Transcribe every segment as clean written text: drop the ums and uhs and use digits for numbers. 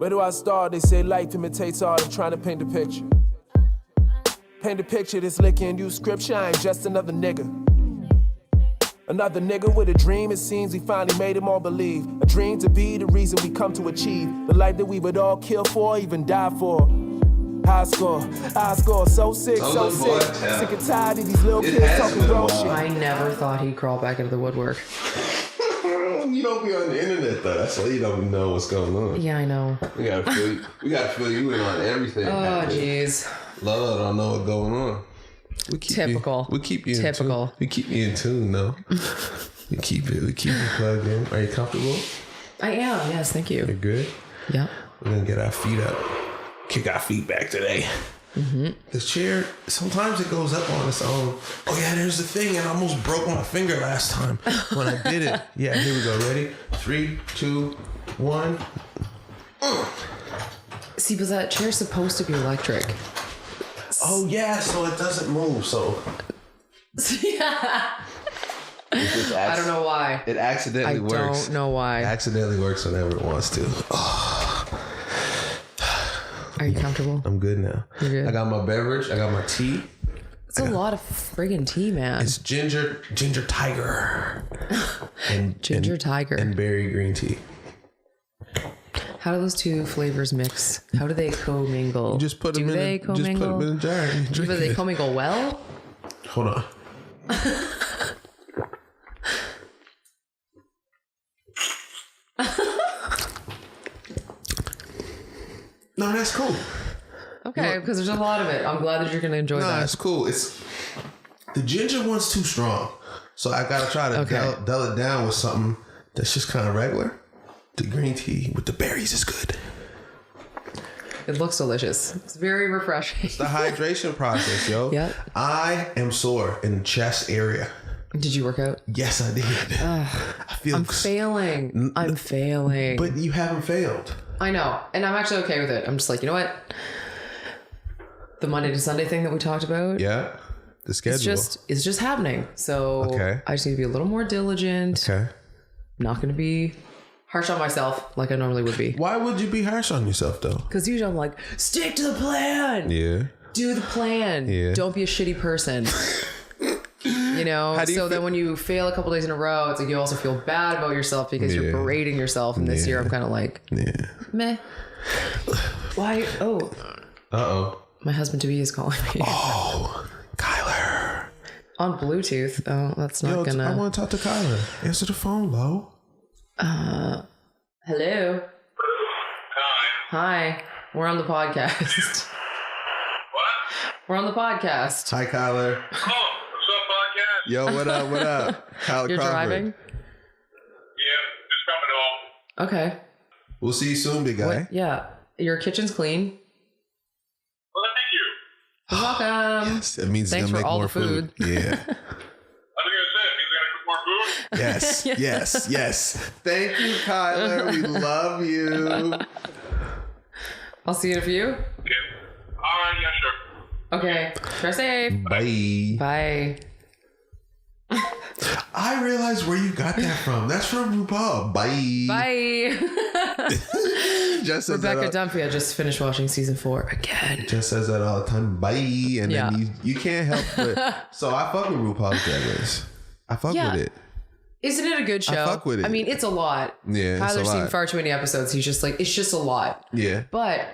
Where do I start? They say life imitates art. I'm trying to paint a picture. Paint a picture that's licking you scripture. I ain't just another nigga. Another nigga with a dream. It seems we finally made him all believe. A dream to be the reason we come to achieve. The life that we would all kill for, even die for. High score, so sick, so sick. Sick and tired of these little kids talking wrong shit. I never thought he'd crawl back into the woodwork. You don't be on the internet though. That's why you don't know what's going on. Yeah, I know. We gotta fill you in on everything. Oh, jeez. Lord, I don't know what's going on. Typical. We keep you Typical. in tune. We keep you in tune though. We keep you plugged in. Are you comfortable? I am. Yes, thank you. You're good. Yeah. We're gonna get our feet up. Kick our feet back today. This chair, sometimes it goes up on its own. Oh yeah, there's the thing. I almost broke my finger last time when I did it. Yeah, here we go. Ready? 3, 2, 1. See, but that chair's supposed to be electric. Oh yeah, so it doesn't move. So Yeah. I don't know why. It accidentally works. I don't know why. It accidentally works whenever it wants to. Are you comfortable? I'm good now. You're good. I got my beverage. I got my tea. It's a lot of friggin' tea, man. It's ginger tiger. Ginger tiger. And berry green tea. How do those two flavors mix? How do they commingle? You just put them do in they commingle? Just put them in a jar. And you drink Do they it. commingle well? Hold on. No, that's cool. Okay, because there's a lot of it. I'm glad that you're going to enjoy No, that. that's cool. It's the ginger one's too strong, so I gotta try to dull it down with something that's just kind of regular. The green tea with the berries is good. It looks delicious. It's very refreshing. It's the hydration process, yo. Yep. I am sore in the chest area. Did you work out? Yes, I did. I feel I'm failing. I'm failing. But you haven't failed. I know. And I'm actually okay with it. I'm just like, you know what? The Monday to Sunday thing that we talked about. Yeah. The schedule. It's just happening. So I just need to be a little more diligent. Okay. Not going to be harsh on myself like I normally would be. Why would you be harsh on yourself though? Because usually I'm like, stick to the plan. Yeah. Do the plan. Yeah. Don't be a shitty person. You know? How do you so then when you fail a couple days in a row, it's like you also feel bad about yourself because you're berating yourself. And this year I'm kind of like, meh. Why? Oh. Uh-oh. My husband-to-be is calling me. Oh, Kyler. On Bluetooth. Oh, that's not gonna... I want to talk to Kyler. Answer the phone, Lo. Hello? Hi. We're on the podcast. What? We're on the podcast. Hi, Kyler. Oh, what's up, podcast? Yo, what up? What up? Kyler You're Crawford. driving? Yeah, just coming home. Okay. We'll see you soon, big guy. What? Yeah. Your kitchen's clean. Well, thank you. You're welcome. Yes, it means Thanks it's gonna for make all more the food. Yeah. I was going to say, it means I got to cook more food. Yes, yes, yes. Thank you, Kyler. We love you. I'll see you in a few. Yeah. All right, yeah, sure. Okay. Drive safe. Bye. Bye. I realized where you got that from. That's from RuPaul. Bye. Bye. Just says Rebecca that Dunphy. I just finished watching season 4 again. just says that all the time. Bye. And then you can't help but. So I fuck with RuPaul's Drag Race. I fuck with it. Isn't it a good show? I fuck with it. I mean, it's a lot. Yeah, it's a Tyler's seen lot. far too many episodes. He's just like, it's just a lot. Yeah. But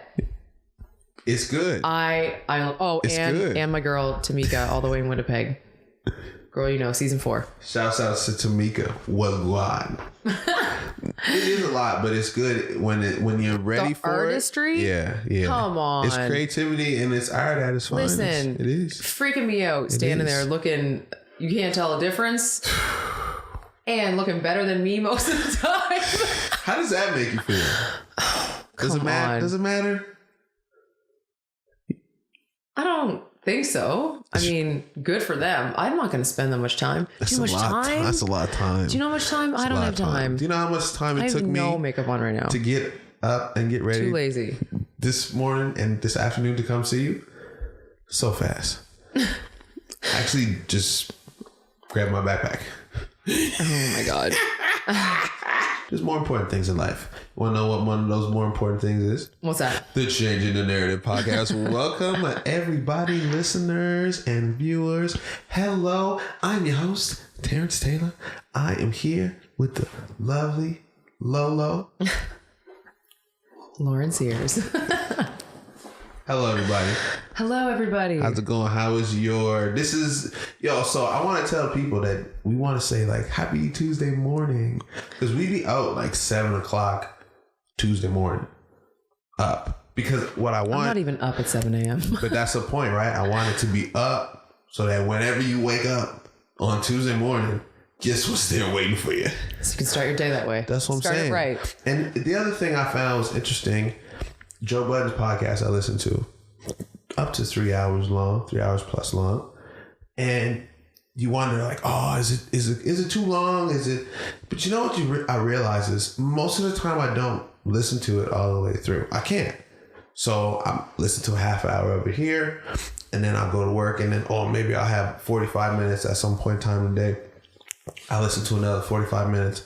It's good. and my girl Tamika, all the way in Winnipeg. Girl, you know, season 4. Shouts out to Tamika. Wagwan. It is a lot, but it's good when you're ready for artistry? it. Yeah. Come on. It's creativity and it's art at its finest. Listen, It is. freaking me out standing there looking, you can't tell a difference. And looking better than me most of the time. How does that make you feel? Does it matter? Does it matter? I don't think so. I mean, good for them. I'm not going to spend that much time. That's Too much time? That's a lot of time. Do you know how much time? I don't have time. Do you know how much time it took me? I have no makeup on right now. To get up and get ready. Too lazy. This morning and this afternoon to come see you. So fast. Actually, just grab my backpack. Oh my God. There's more important things in life. You want to know what one of those more important things is? What's that? The Changing the Narrative podcast. Welcome, everybody, listeners and viewers. Hello, I'm your host, Terrence Taylor. I am here with the lovely Lolo. Lauren Sears. Hello, everybody. Hello, everybody. How's it going? How is your... So I want to tell people that we want to say, like, happy Tuesday morning. Because we be out, like, 7 o'clock Tuesday morning. Up. Because what I want... I'm not even up at 7 a.m. But that's the point, right? I want it to be up so that whenever you wake up on Tuesday morning, guess what's there waiting for you? So you can start your day that way. That's what I'm saying. Start it right. And the other thing I found was interesting, Joe Budden's podcast I listened to, up to 3 hours long, 3 hours plus long. And you wonder, like, oh, is it too long? But you know what I realize is most of the time I don't listen to it all the way through. I can't. So I listen to a half hour over here, and then I'll go to work, and then, maybe I'll have 45 minutes at some point in time in the day. I'll listen to another 45 minutes,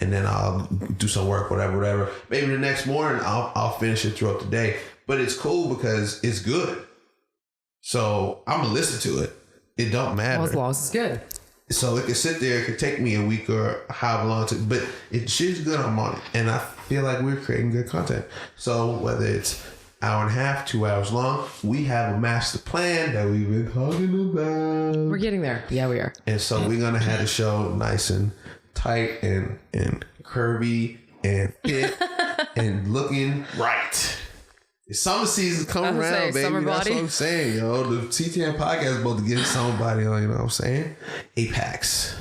and then I'll do some work, whatever. Maybe the next morning I'll finish it throughout the day. But it's cool because it's good. So I'm going to listen to it. It don't matter. Well, as long as it's good. So it could sit there. It could take me a week or however long but shit's good. I'm on it. And I feel like we're creating good content. So whether it's hour and a half, 2 hours long, we have a master plan that we've been talking about. We're getting there. Yeah, we are. And so we're going to have the show nice and tight and curvy and fit and looking right. Summer season's coming around, baby. That's what I'm saying, yo. The CTN podcast is about to get somebody on, you know what I'm saying? Apex.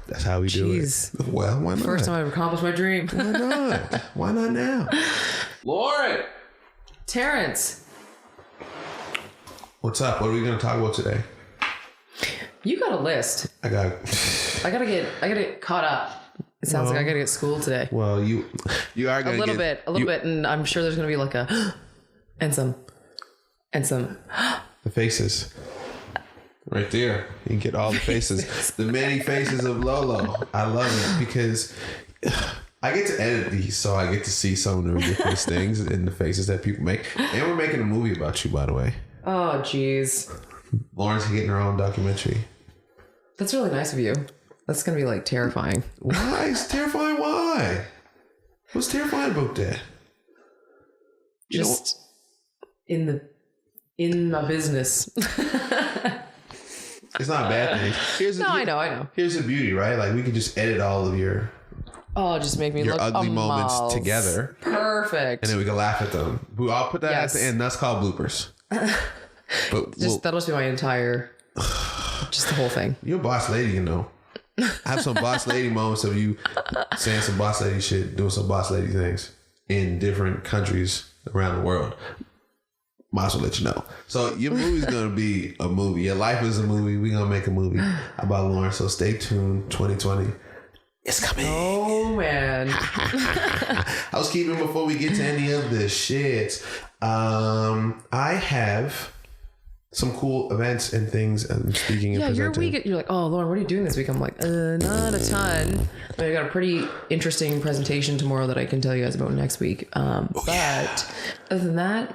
That's how we do it. Well, why not? First time I've accomplished my dream. Why not? Why not now? Lauren! Terrence! What's up? What are we going to talk about today? You got a list. I gotta get caught up. It sounds like I gotta get schooled today. Well, you are gonna a little bit, and I'm sure there's gonna be like and some the faces right there. You can get all the faces, the many faces of Lolo. I love it because I get to edit these, so I get to see some of the ridiculous things in the faces that people make. And we're making a movie about you, by the way. Oh, jeez. Lauren's getting her own documentary. That's really nice of you. That's going to be like terrifying. Why? It's terrifying. Why? What's terrifying about that? Just in the business. It's not a bad thing. I know. Here's the beauty, right? Like we can just edit all of your just make me your look ugly moments together. Perfect. And then we can laugh at them. I'll put that at the end. That's called bloopers. But that'll just be my entire, just the whole thing. You're a boss lady, you know. I have some boss lady moments of you saying some boss lady shit, doing some boss lady things in different countries around the world. Might as well let you know. So your movie's going to be a movie. Your life is a movie. We're going to make a movie about Lauren. So stay tuned. 2020. It's coming. Oh, man. Housekeeping before we get to any of this shit. I have some cool events and things. And speaking of presenting. Your week, you're like, oh, Lauren, what are you doing this week? I'm like, not a ton. But I got a pretty interesting presentation tomorrow that I can tell you guys about next week. But other than that,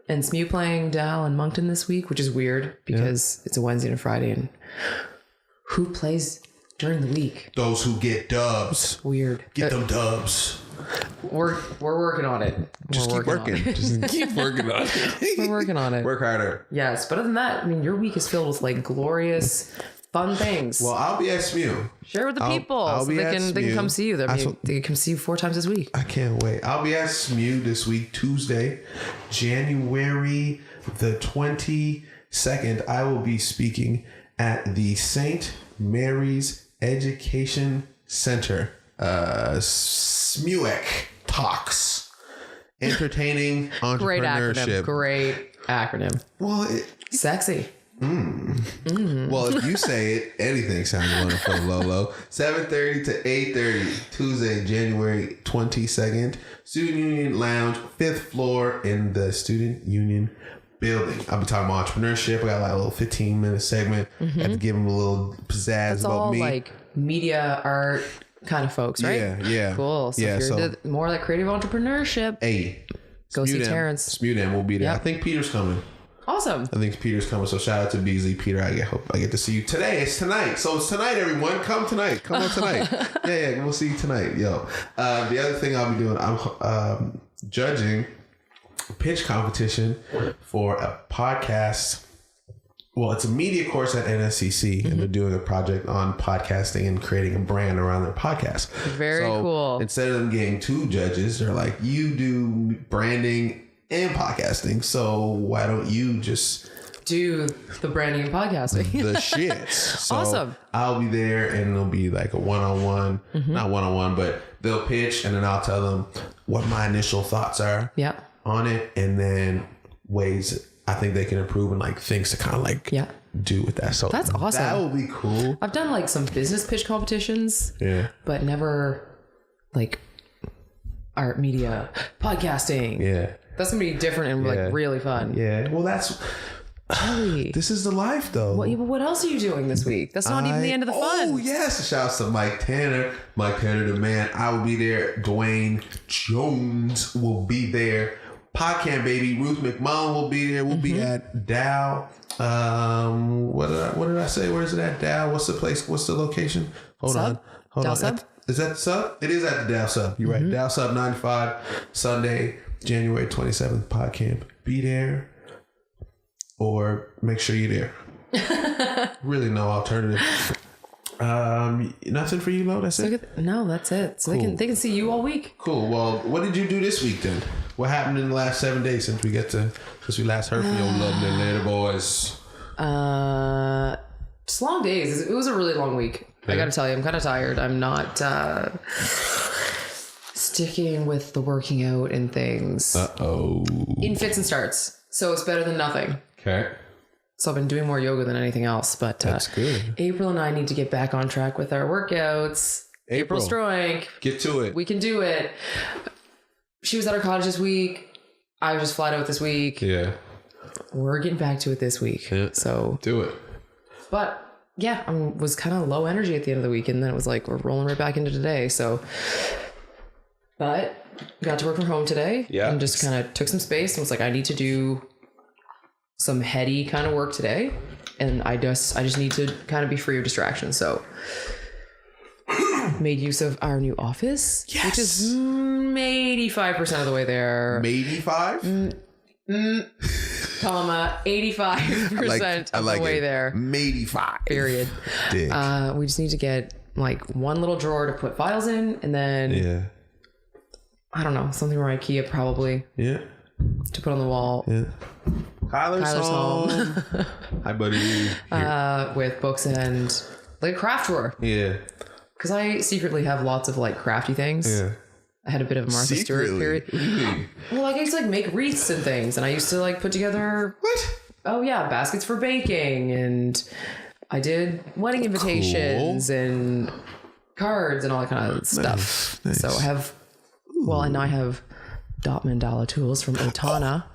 and SMU playing Dal and Moncton this week, which is weird because it's a Wednesday and a Friday. And who plays during the week? Those who get dubs. Weird. Get them dubs. We're working on it. Just keep working. Just keep working on it. We're working on it. Work harder. Yes, but other than that, I mean, your week is filled with like glorious, fun things. Well, I'll be at SMU. Share with the people so they can come see you. They can come see you 4 times this week. I can't wait. I'll be at SMU this week, Tuesday, January the 22nd. I will be speaking at the St. Mary's Education Center. SMUEC Talks. Entertaining Entrepreneurship. Great acronym. Well, sexy. Well, if you say it, anything sounds wonderful, Lolo. 7:30 to 8:30, Tuesday, January 22nd. Student Union Lounge, 5th floor in the Student Union building. I'll be talking about entrepreneurship. I got like a little 15-minute segment. I have to give them a little pizzazz That's about all me. Like media, art, kind of folks, right? Yeah. Cool. So if you're into more of that creative entrepreneurship, hey, go see Terrence. Smudam will be there. Yep. I think Peter's coming. Awesome. I think Peter's coming. So shout out to Beasley. Peter, I hope I get to see you today. It's tonight. So it's tonight, everyone. Come tonight. Come on tonight. yeah. We'll see you tonight. Yo. The other thing I'll be doing, I'm judging a pitch competition for a podcast. Well, it's a media course at NSCC, and they're doing a project on podcasting and creating a brand around their podcast. Very cool. Instead of them getting 2 judges, they're like, you do branding and podcasting, so why don't you just do the branding and podcasting? The shits. So awesome. I'll be there, and it'll be like a one-on-one, not one-on-one, but they'll pitch, and then I'll tell them what my initial thoughts are on it, and then ways I think they can improve and like things to kind of like do with that. So that's awesome. That will be cool. I've done like some business pitch competitions, but never like art, media, podcasting. Yeah. That's gonna be different and like really fun. Yeah. Well, that's this is the life though. What else are you doing this week? That's not even the end of the fun. Oh yes. Shout out to Mike Tanner. Mike Tanner, the man. I will be there. Dwayne Jones will be there. Podcast baby. Ruth McMullen will be there. We'll be at Dow. What did I say? Where is it at? Dow. What's the place? What's the location? Hold on. Sub? Is that Sub? It is at the Dow Sub. You're right. Dow Sub 95 Sunday, January 27th. Podcamp. Be there. Or make sure you're there. Really no alternative. Nothing for you, Lo? That's it? No, that's it. So cool. they can see you all week. Cool. Well, what did you do this week then? What happened in the last 7 days since we last heard from your lovely little boys? Just long days. It was a really long week. I gotta tell you, I'm kind of tired. I'm not sticking with the working out and things. In fits and starts. So it's better than nothing. Okay. So I've been doing more yoga than anything else, but that's good. April and I need to get back on track with our workouts. April Strike. Get to it. We can do it. She was at our cottage this week. I was just flat out this week. Yeah. We're getting back to it this week. Yeah. So do it. But yeah, I was kind of low energy at the end of the week, and then it was like we're rolling right back into today. So, but got to work from home today. Yeah. And just kind of took some space and was like, I need to do some heady kind of work today, and I just need to kind of be free of distractions. So made use of our new office, which is 85% of the way there. 85? 85% of the way there. 85. Period. We just need to get like one little drawer to put files in, and then I don't know, something from IKEA probably. Yeah. To put on the wall. Yeah. Kyler's home. Hi, buddy. With books and like a craft drawer. Yeah. Because I secretly have lots of like crafty things. Yeah. I had a bit of a Martha Stewart period. Well, like I used to like make wreaths and things, and I used to like put together baskets for baking, and I did wedding invitations and cards and all that kind of stuff. Nice. So I have, and now I have dot mandala tools from Otana,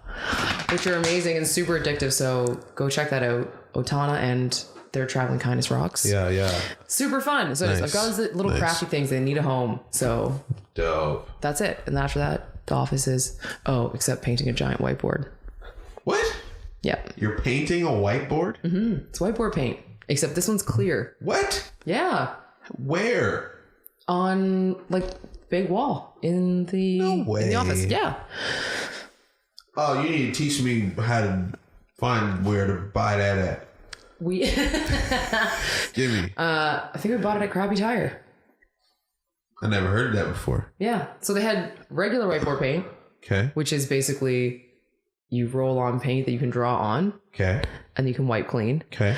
which are amazing and super addictive. So go check that out, Otana and their Traveling Kindness Rocks. Yeah. Super fun. So I've got these little crafty things. They need a home. So dope. That's it. And after that, the office is, except painting a giant whiteboard. What? Yeah. You're painting a whiteboard? Mm-hmm. It's whiteboard paint, except this one's clear. What? Yeah. Where? On like big wall in the office. Yeah. Oh, you need to teach me how to find where to buy that at. Give me. I think we bought it at Krabby Tire. I never heard of that before. Yeah. So they had regular whiteboard paint. Okay. Which is basically you roll on paint that you can draw on. Okay. And you can wipe clean. Okay.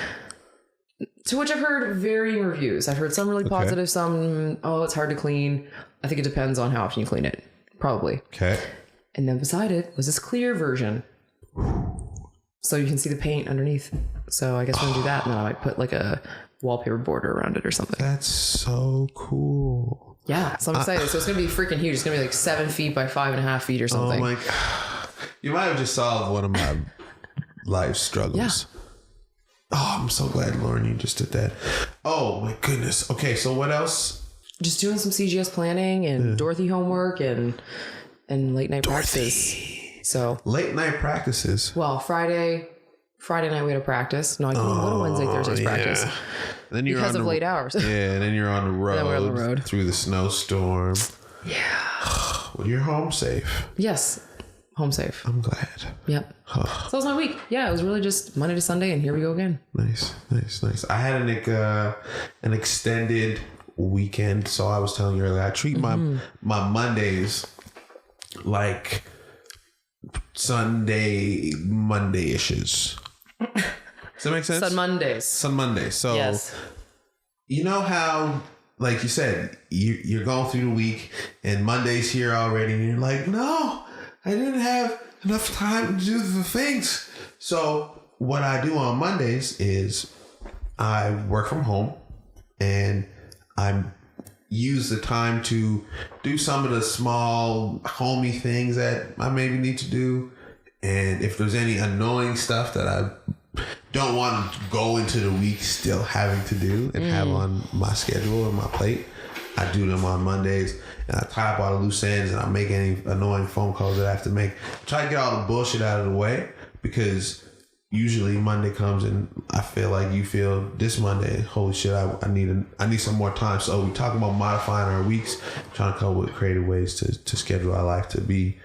To which I've heard varying reviews. I've heard some really positive, some, it's hard to clean. I think it depends on how often you clean it. Probably. Okay. And then beside it was this clear version. So you can see the paint underneath. So I guess we're going to do that. And then I might put like a wallpaper border around it or something. That's so cool. Yeah. So I'm excited. So it's going to be freaking huge. It's going to be like 7 feet by 5.5 feet or something. Oh my God. You might have just solved one of my life struggles. Yeah. Oh, I'm so glad, Lauren, you just did that. Oh my goodness. Okay. So what else? just doing some CGS planning and Dorothy homework and late night practice. So late night practices. Well, Friday night we had a practice. No, I couldn't go to Wednesday, Thursday's practice. Then you're because on of late hours. Yeah, and then you're on the road. Then we're on the road through the snowstorm. Yeah. Well, you're home safe. Yes. Home safe. I'm glad. Yep. So that was my week. Yeah, it was really just Monday to Sunday, and here we go again. Nice. I had an extended weekend, so I was telling you earlier, I treat my Mondays like Monday-ishes. Does that make sense? Sun Mondays. So, yes. You know how, like you said, you're going through the week and Monday's here already, and you're like, no, I didn't have enough time to do the things. So what I do on Mondays is I work from home and I use the time to do some of the small homey things that I maybe need to do. And if there's any annoying stuff that I don't want to go into the week still having to do and have on my schedule and my plate, I do them on Mondays, and I tie up all the loose ends, and I make any annoying phone calls that I have to make. Try to get all the bullshit out of the way, because usually Monday comes and I feel like you feel this Monday, holy shit, I need some more time. So we talk about modifying our weeks, trying to come up with creative ways to schedule our life to be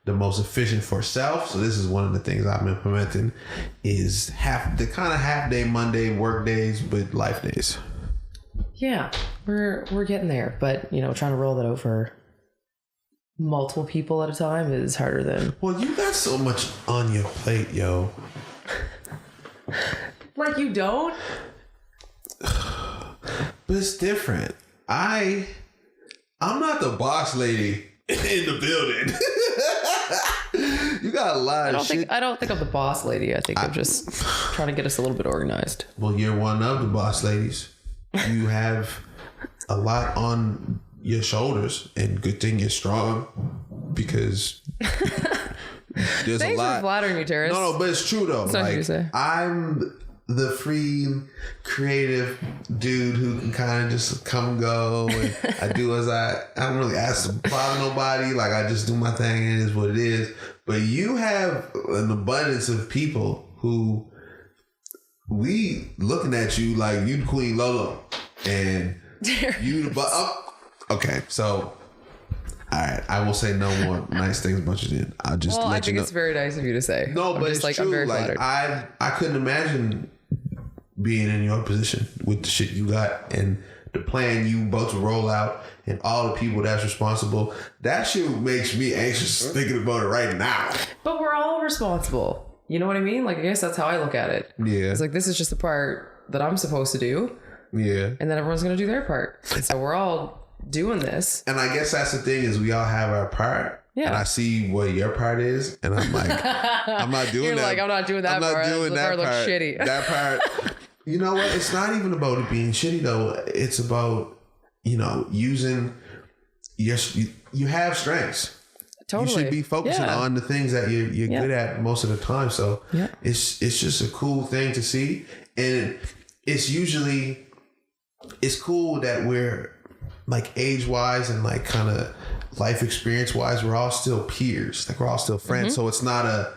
the most efficient for self. So this is one of the things I'm implementing, is half day Monday work days, but life days. Yeah, we're getting there, but trying to roll that out for multiple people at a time is harder than. Well, you got so much on your plate, yo. Like you don't? But it's different. I'm not the boss lady in the building. You got a lot of shit. I don't think I'm the boss lady. I think I'm just trying to get us a little bit organized. Well, you're one of the boss ladies. You have a lot on your shoulders, and good thing you're strong, because there's Thanks a lot. for flattering me, Terrence. No, but it's true though. That's not what you say. I'm the free, creative dude who can kind of just come and go, and I do as I don't really ask to bother nobody. Like, I just do my thing, and it is what it is. But you have an abundance of people who we looking at you like you the Queen Lolo, and you the okay, so all right, I will say no more nice things about you then. I'll just let I you think know. it's very nice of you to say. No, but it's true. I'm very like, flattered. I couldn't imagine being in your position with the shit you got and the plan you about to roll out and all the people that's responsible. That shit makes me anxious thinking about it right now. But we're all responsible. You know what I mean? Like, I guess that's how I look at it. Yeah. It's like, this is just the part that I'm supposed to do. Yeah. And then everyone's going to do their part. And so we're all doing this. And I guess that's the thing, is we all have our part. Yeah. And I see what your part is, and I'm like, I'm not doing You're that. like, I'm not doing that part. I'm not doing that part. Looks shitty. That part. You know what? It's not even about it being shitty though. It's about, using you have strengths. Totally. You should be focusing on the things that you're good at most of the time. So it's just a cool thing to see. And it's cool that we're like age wise and like kind of life experience wise, we're all still peers. Like, we're all still friends. So it's not a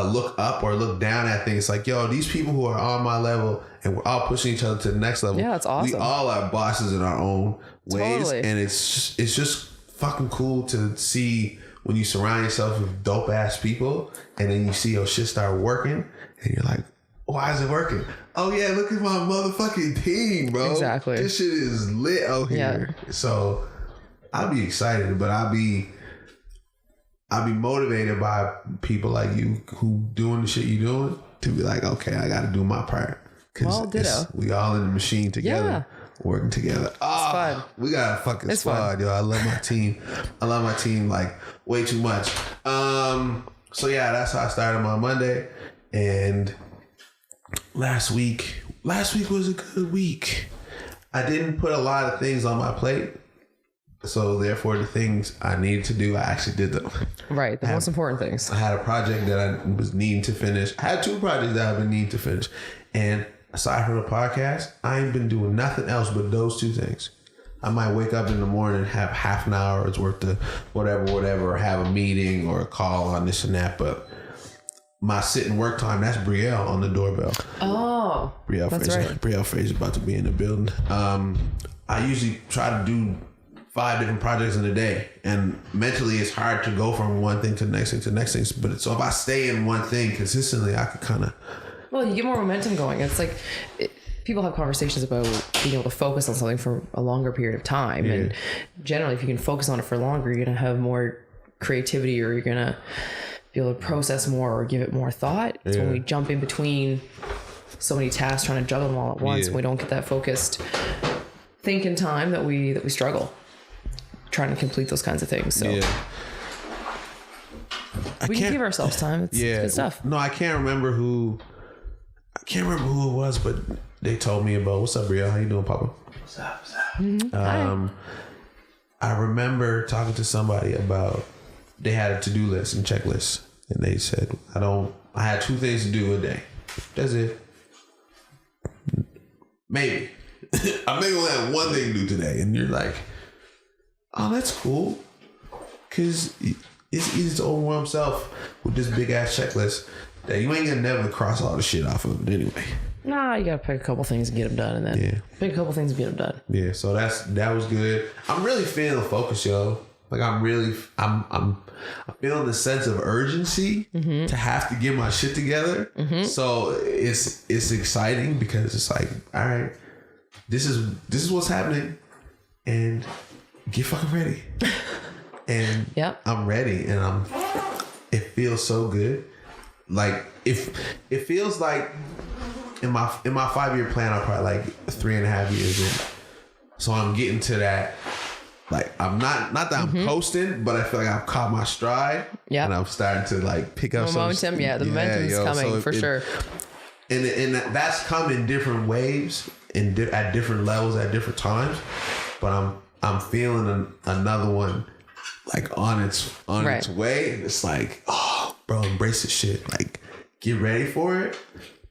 look up or look down at things. It's like, yo, these people who are on my level, and we're all pushing each other to the next level. Yeah, it's awesome. We all are bosses in our own ways. Totally. And it's just fucking cool to see when you surround yourself with dope ass people, and then you see your shit start working, and you're like, why is it working? Oh yeah, look at my motherfucking team, bro. Exactly. This shit is lit out here. Yeah. So I'll be excited, but I'll be motivated by people like you who doing the shit you doing, to be like, okay, I got to do my part. Well, ditto. We all in the machine together, working together. Oh, fun. We got a fucking squad, yo. I love my team. I love my team like way too much. So yeah, that's how I started my Monday. And last week was a good week. I didn't put a lot of things on my plate, so therefore the things I needed to do, I actually did them. Right, the most important things. I had a project that I was needing to finish. I had 2 projects that I've been needing to finish, and aside from the podcast, I ain't been doing nothing else but those 2 things. I might wake up in the morning and have half an hour's worth of whatever, or have a meeting or a call on this and that. But my sitting work time, that's Brielle on the doorbell. Oh, Brielle that's Fraser. right. Brielle Fraser about to be in the building. I usually try to do 5 different projects in a day, and mentally it's hard to go from one thing to the next thing to the next thing. But so if I stay in one thing consistently, I could kind of. Well, you get more momentum going. It's like people have conversations about being able to focus on something for a longer period of time, and generally, if you can focus on it for longer, you're gonna have more creativity, or you're gonna be able to process more or give it more thought. It's when we jump in between so many tasks, trying to juggle them all at once, and we don't get that focused thinking time that we struggle trying to complete those kinds of things. So we can give ourselves time. It's good stuff. No, I can't remember who it was, but they told me about, what's up, Brielle? How you doing, Papa? What's up? Hi. I remember talking to somebody about, they had a to-do list and checklist, and they said, I had 2 things to do a day. That's it. Maybe. I may only have 1 thing to do today. And you're like, oh, that's cool. Because it's easy to overwhelm yourself with this big ass checklist that you ain't gonna never cross all the shit off of it anyway. Nah, you gotta pick a couple things and get them done, and then pick a couple things and get them done. Yeah, so that was good. I'm really feeling focused, yo. Like I'm feeling the sense of urgency to have to get my shit together. So it's exciting because it's like, all right, this is what's happening, and get fucking ready. And I'm ready, and it feels so good. Like if it feels like in my 5-year plan, I'm probably like 3.5 years in. So I'm getting to that. Like I'm not that I'm coasting, but I feel like I've caught my stride. Yeah. And I'm starting to like pick up momentum. The momentum is coming for sure. And that's come in different waves at different levels at different times. But I'm feeling another one like on its way. And it's like, oh, bro, embrace this shit. Like, get ready for it,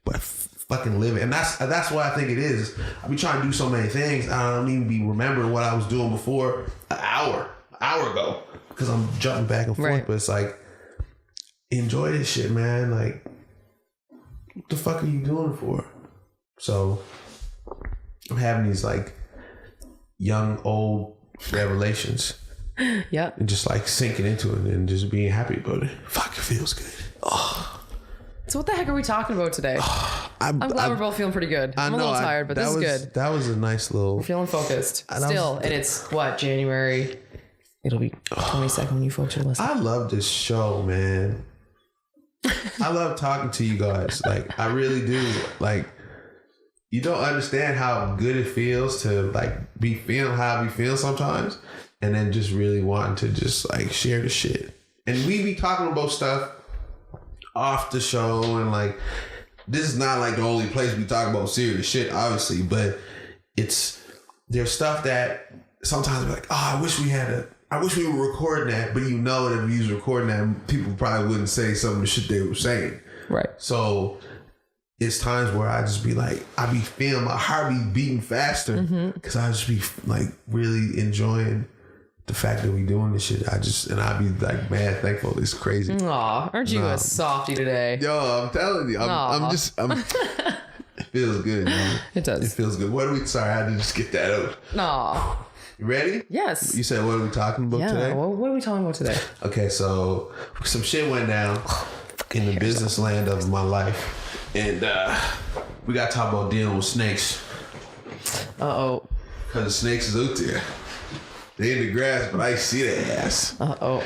but fucking live it. And that's what I think it is. I be trying to do so many things, I don't even be remembering what I was doing before an hour ago, because I'm jumping back and forth. But it's like, enjoy this shit, man. Like, what the fuck are you doing it for? So I'm having these like young old revelations. And just like sinking into it and just being happy about it. Fuck, it feels good. Oh. So what the heck are we talking about today? I'm glad we're both feeling pretty good. I'm a little tired, but this is good. That was a nice little... We're feeling focused. Still, and it's what, January? It'll be 22nd when you folks are listening. I love this show, man. I love talking to you guys. Like, I really do. Like, you don't understand how good it feels to like be feeling how we feel sometimes, and then just really wanting to just like share the shit. And we be talking about stuff off the show, and like, this is not like the only place we talk about serious shit, obviously, but there's stuff that sometimes we're like, oh, I wish we were recording that, but you know that if we was recording that, people probably wouldn't say some of the shit they were saying. Right. So it's times where I just be like, I be feeling my heart be beating faster because I just be like really enjoying the fact that we doing this shit. I be like mad thankful. It's crazy. Aw, aren't you a softie today? Yo, I'm telling you, it feels good, man. It does. It feels good. Sorry, I had to just get that out. Aw. You ready? Yes. You said, what are we talking about today? Well, what are we talking about today? Okay, so some shit went down in the business land of my life. And we got to talk about dealing with snakes. Uh-oh. Because the snakes is out there. They in the grass, but I see their ass. Uh-oh.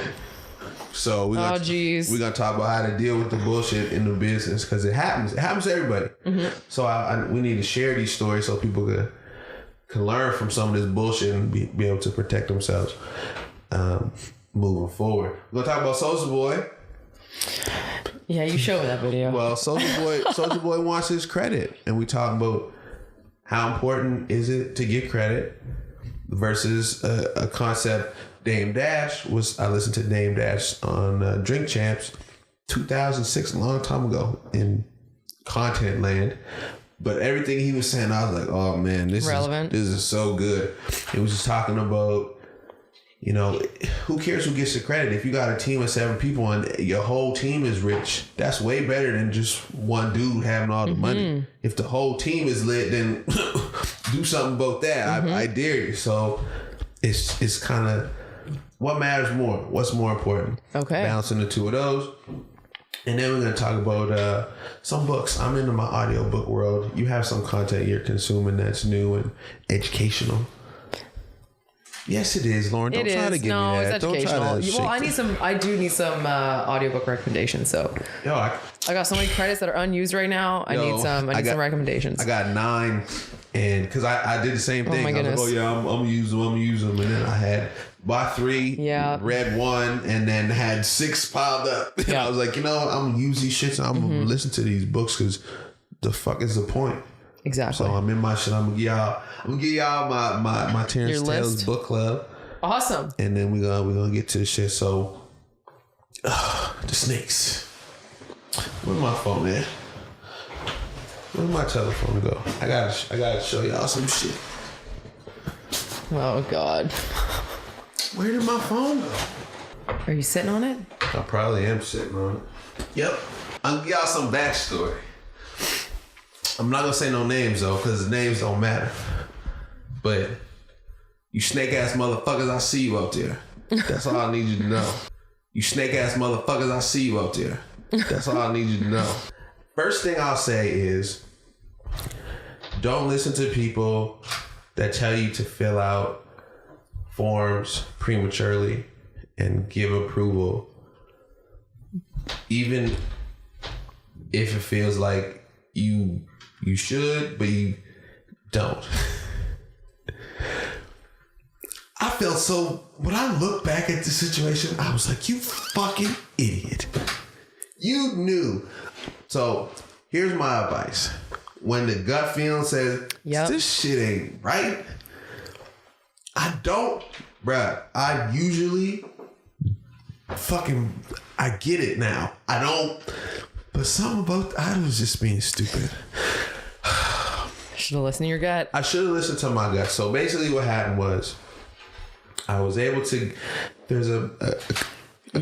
So we're going to talk about how to deal with the bullshit in the business, because it happens. It happens to everybody. So we need to share these stories so people can learn from some of this bullshit and be able to protect themselves moving forward. We're going to talk about Soulja Boy. Yeah, you showed me that video. Well, Soulja Boy wants his credit, and we talk about how important is it to get credit versus a concept. Dame Dash I listened to Dame Dash on Drink Champs 2006, a long time ago in content land, But everything he was saying, I was like, oh man, this is so good. He was just talking about, you know, who cares who gets the credit? If you got a team of 7 people and your whole team is rich, that's way better than just one dude having all the money. If the whole team is lit, then do something about that. I dare you. So it's kind of what matters more. What's more important? Okay, balancing the two of those. And then we're going to talk about some books. I'm into my audiobook world. You have some content you're consuming that's new and educational. Yes, it is, Lauren. Don't try to give me that. It's educational. Well, I do need some audiobook recommendations. So, I got so many credits that are unused right now. I need some recommendations. I got 9, and because I did the same thing. My goodness. I was like, I'm gonna use them, and then I had bought 3, read 1, and then had 6 piled up. And I was like, I'm gonna use these shits. And I'm gonna listen to these books because the fuck is the point? Exactly. So I'm in my shit. I'm gonna give y'all my Terrence Taylor's book club. Awesome. And then we're gonna get to the shit. So the snakes. Where's my phone at? Where's my telephone go? I gotta show y'all some shit. Oh God. Where did my phone go? Are you sitting on it? I probably am sitting on it. Yep. I'll give y'all some backstory. I'm not gonna say no names though, because the names don't matter. But you snake ass motherfuckers, I see you out there. That's all I need you to know. You snake ass motherfuckers, I see you out there. That's all I need you to know. First thing I'll say is, don't listen to people that tell you to fill out forms prematurely and give approval, even if it feels like you should, but you don't. I felt so, when I look back at the situation, I was like, you fucking idiot. You knew. So here's my advice. When the gut feeling says, this shit ain't right, I usually I get it now. I don't, but I was just being stupid. Should have listened to your gut. I should have listened to my gut. So basically what happened was I was able to, there's a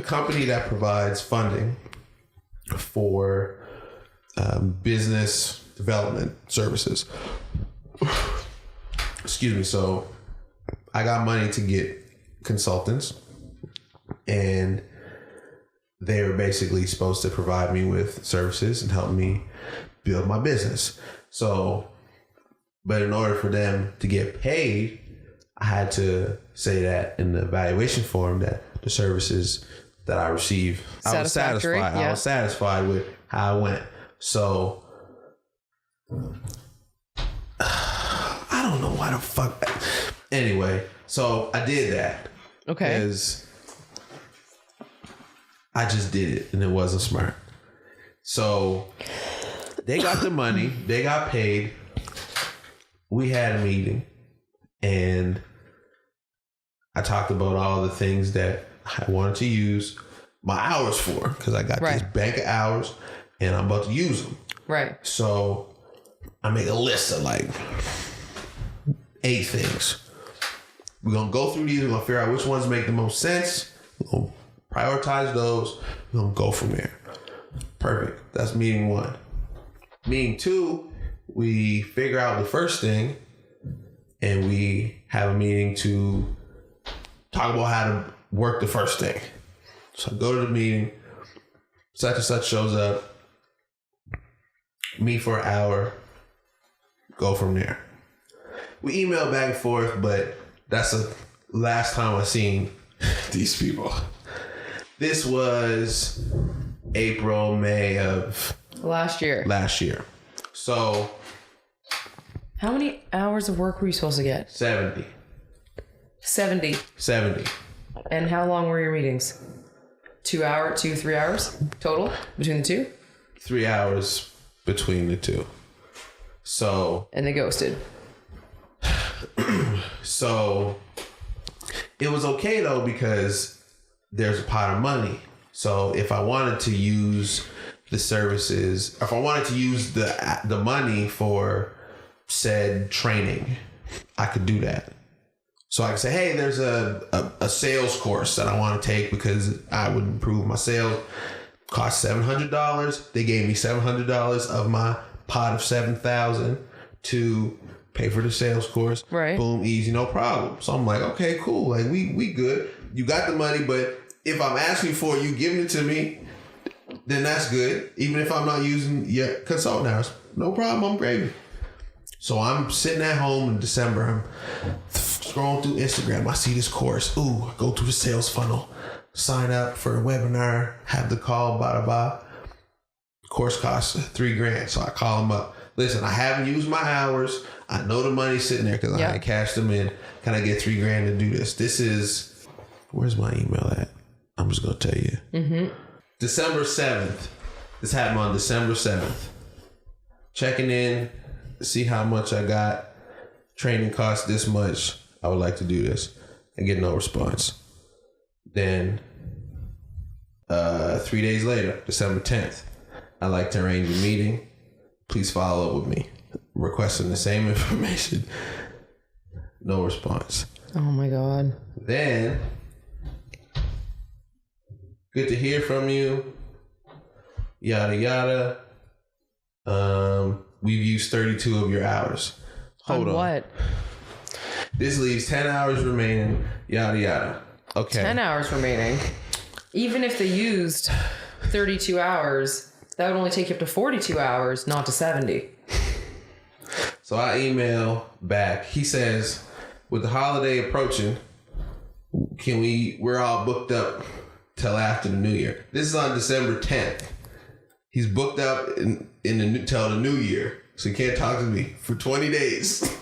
company that provides funding for business development services. Excuse me. So I got money to get consultants, and they were basically supposed to provide me with services and help me build my business. So, but in order for them to get paid, I had to say that in the evaluation form that the services that I received, I was satisfied. Yeah. I was satisfied with how I went. So I don't know why the fuck. Anyway, so I did that. Okay. Because I just did it and it wasn't smart. So they got the money, they got paid. We had a meeting and I talked about all the things that I wanted to use my hours for, because I got this bank of hours and I'm about to use them. Right. So I make a list of like 8 things. We're going to go through these. We're going to figure out which ones make the most sense. We're going to prioritize those. We're going to go from there. Perfect. That's meeting 1. Meeting 2, we figure out the first thing and we have a meeting to talk about how to work the first thing. So I go to the meeting, such and such shows up, meet for an hour, go from there. We email back and forth, but that's the last time I seen these people. This was April, May of last year. So how many hours of work were you supposed to get? 70. 70. And how long were your meetings? 3 hours total between the two? 3 hours between the two. So. And they ghosted. So it was okay though, because there's a pot of money. So if I wanted to use the services, if I wanted to use the money for said training, I could do that. So I could say, hey, there's a sales course that I want to take because I would improve my sales. Cost $700. They gave me $700 of my pot of $7,000 to pay for the sales course. Right. Boom, easy, no problem. So I'm like, okay, cool. Like we good. You got the money, but if I'm asking for it, you giving it to me, then that's good. Even if I'm not using your consulting hours, no problem. I'm gravy. So I'm sitting at home in December. I'm scrolling through Instagram. I see this course. Ooh, I go through the sales funnel. Sign up for a webinar. Have the call. Blah, blah, blah. Course costs $3,000. So I call them up. Listen, I haven't used my hours. I know the money's sitting there because I cashed them in. Can I get $3,000 to do this? This is, where's my email at? I'm just going to tell you. Mm-hmm. December 7th. This happened on December 7th. Checking in. See how much I got. Training costs this much. I would like to do this. And get no response. Then 3 days later, December 10th, I'd like to arrange a meeting. Please follow up with me. Requesting the same information. No response. Oh my God. Then, good to hear from you. Yada, yada. We've used 32 of your hours. Hold on. What? This leaves 10 hours remaining. Yada, yada. Okay. 10 hours remaining. Even if they used 32 hours, that would only take you up to 42 hours, not to 70. So I email back. He says, with the holiday approaching, we're all booked up till after the new year. This is on December 10th. He's booked up till the new year. So he can't talk to me for 20 days.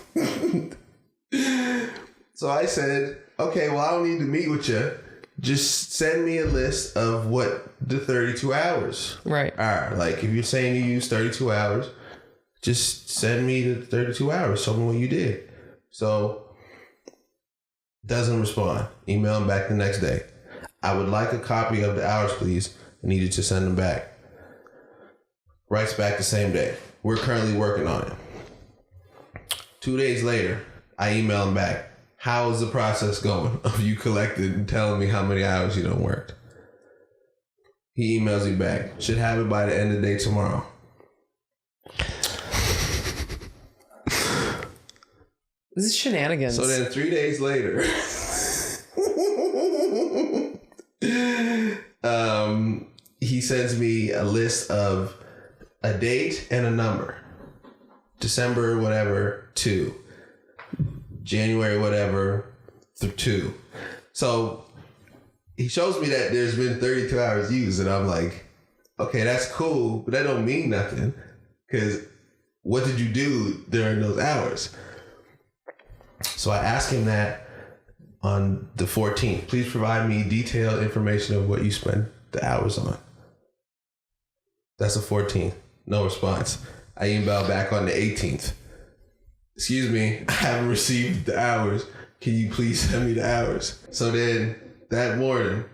So I said, okay, well, I don't need to meet with you. Just send me a list of what the 32 hours are. Like, if you're saying you use 32 hours, just send me the 32 hours. Show me what you did. So, doesn't respond. Email him back the next day. I would like a copy of the hours, please. I need you to send them back. Writes back the same day. We're currently working on it. 2 days later, I email him back. How is the process going of you collecting and telling me how many hours you done worked? He emails me back. Should have it by the end of the day tomorrow. This is shenanigans. So then 3 days later, he sends me a list of a date and a number. December whatever 2. January whatever 2. So he shows me that there's been 32 hours used, and I'm like, okay, that's cool, but that don't mean nothing, because what did you do during those hours? So I asked him that on the 14th. Please provide me detailed information of what you spent the hours on. That's the 14th. No response. I emailed back on the 18th. Excuse me, I haven't received the hours. Can you please send me the hours? So then that morning,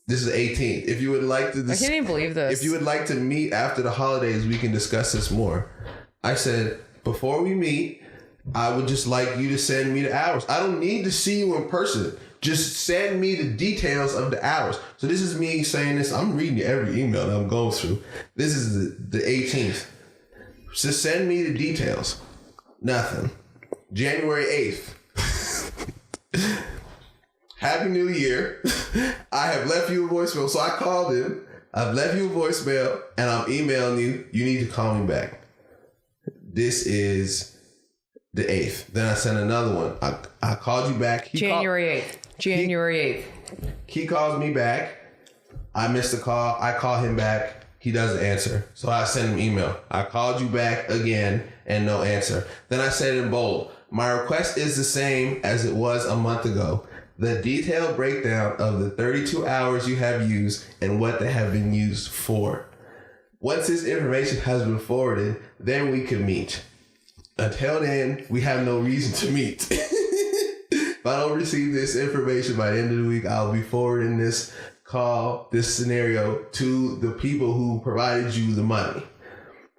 this is the 18th. If you would like to, I can't even believe this. If you would like to meet after the holidays, we can discuss this more. I said, before we meet, I would just like you to send me the hours. I don't need to see you in person. Just send me the details of the hours. So this is me saying this. I'm reading every email that I'm going through. This is the 18th. Just send me the details. Nothing. January 8th. Happy New Year. I have left you a voicemail. So I called him. I've left you a voicemail and I'm emailing you. You need to call me back. This is the 8th. Then I sent another one. I called you back. January 8th. He calls me back. I missed the call. I call him back. He doesn't answer. So I send him email. I called you back again and no answer. Then I said in bold, my request is the same as it was a month ago. The detailed breakdown of the 32 hours you have used and what they have been used for. Once this information has been forwarded, then we can meet. Until then, we have no reason to meet. If I don't receive this information by the end of the week, I'll be forwarding this call this scenario to the people who provided you the money.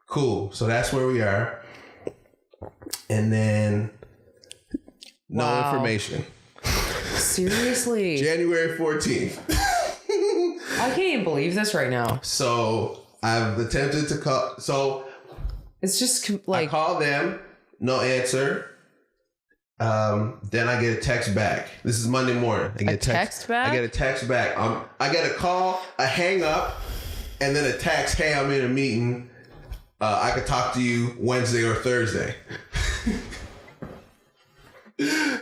Cool. So that's where we are. And then no information. Seriously? January 14th. I can't even believe this right now. So I've attempted to call. So it's just I call them, no answer. Then I get a text back. This is Monday morning. I get a text back? I get a text back. I get a call, a hang up, and then a text, hey, I'm in a meeting. I could talk to you Wednesday or Thursday.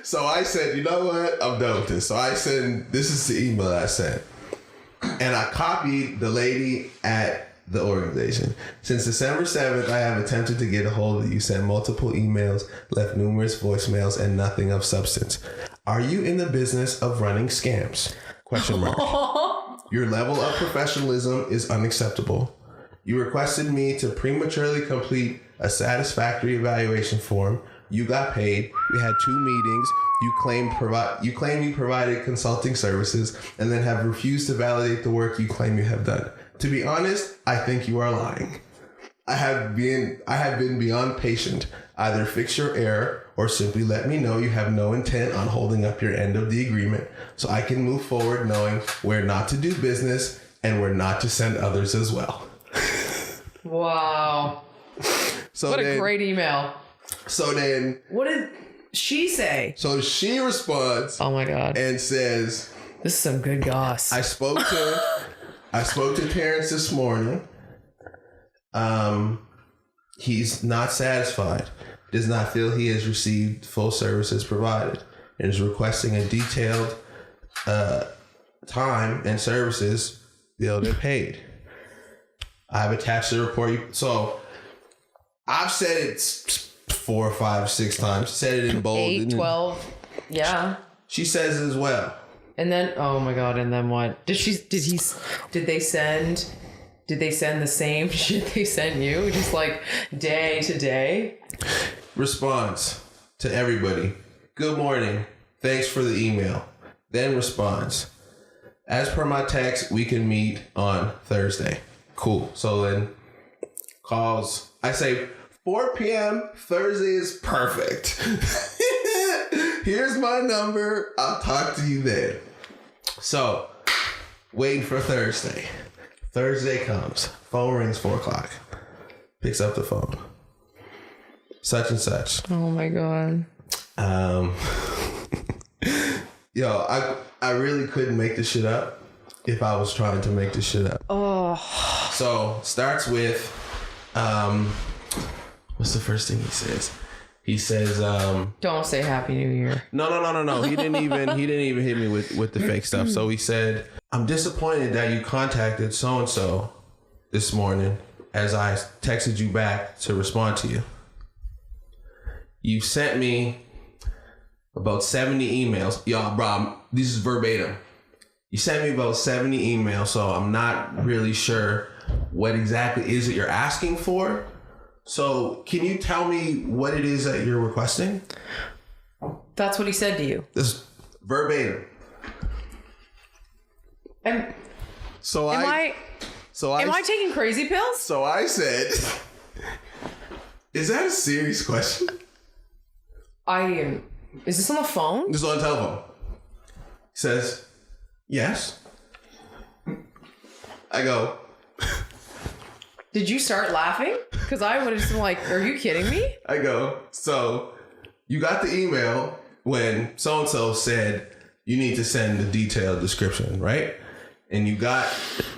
So I said, you know what? I'm done with this. So I sent, this is the email I sent. And I copied the lady at the organization. Since December 7th, I have attempted to get a hold of you, sent multiple emails, left numerous voicemails, and nothing of substance. Are you in the business of running scams? Question mark. Your level of professionalism is unacceptable. You requested me to prematurely complete a satisfactory evaluation form. You got paid. We had 2 meetings. You claim you provided consulting services and then have refused to validate the work you claim you have done. To be honest, I think you are lying. I have been beyond patient. Either fix your error or simply let me know you have no intent on holding up your end of the agreement so I can move forward knowing where not to do business and where not to send others as well. Wow. So what a great email. So then... What did she say? So she responds... Oh my God. And says... This is some good goss. I spoke to Terrence this morning. He's not satisfied. Does not feel he has received full services provided. And is requesting a detailed time and services they'll get paid. I've attached the report. So I've said it 4, 5, 6 times. Said it in bold. 8, 12. Yeah. She says it as well. And then, oh my God. And then what? Did they send the same shit they sent you? Just like day to day? Response to everybody. Good morning. Thanks for the email. Then response. As per my text, we can meet on Thursday. Cool. So then calls. I say 4 p.m. Thursday is perfect. Here's my number. I'll talk to you then. So waiting for Thursday. Thursday comes. Phone rings 4 o'clock. Picks up the phone. Such and such. Oh my God. Yo, I really couldn't make this shit up if I was trying to make this shit up. Oh. So starts with, what's the first thing he says? He says, don't say Happy New Year. No. He didn't even hit me with the fake stuff. So he said, I'm disappointed that you contacted so-and-so this morning as I texted you back to respond to you. You sent me about 70 emails. Y'all, bro, this is verbatim. You sent me about 70 emails, so I'm not really sure what exactly is it you're asking for. So can you tell me what it is that you're requesting? That's what he said to you. This is verbatim. Am I taking crazy pills? So I said, is that a serious question? Is this on the phone? This is on the telephone. He says, yes. I go, did you start laughing? Because I would have just been like, are you kidding me? I go, so you got the email when so-and-so said you need to send the detailed description, right? And you got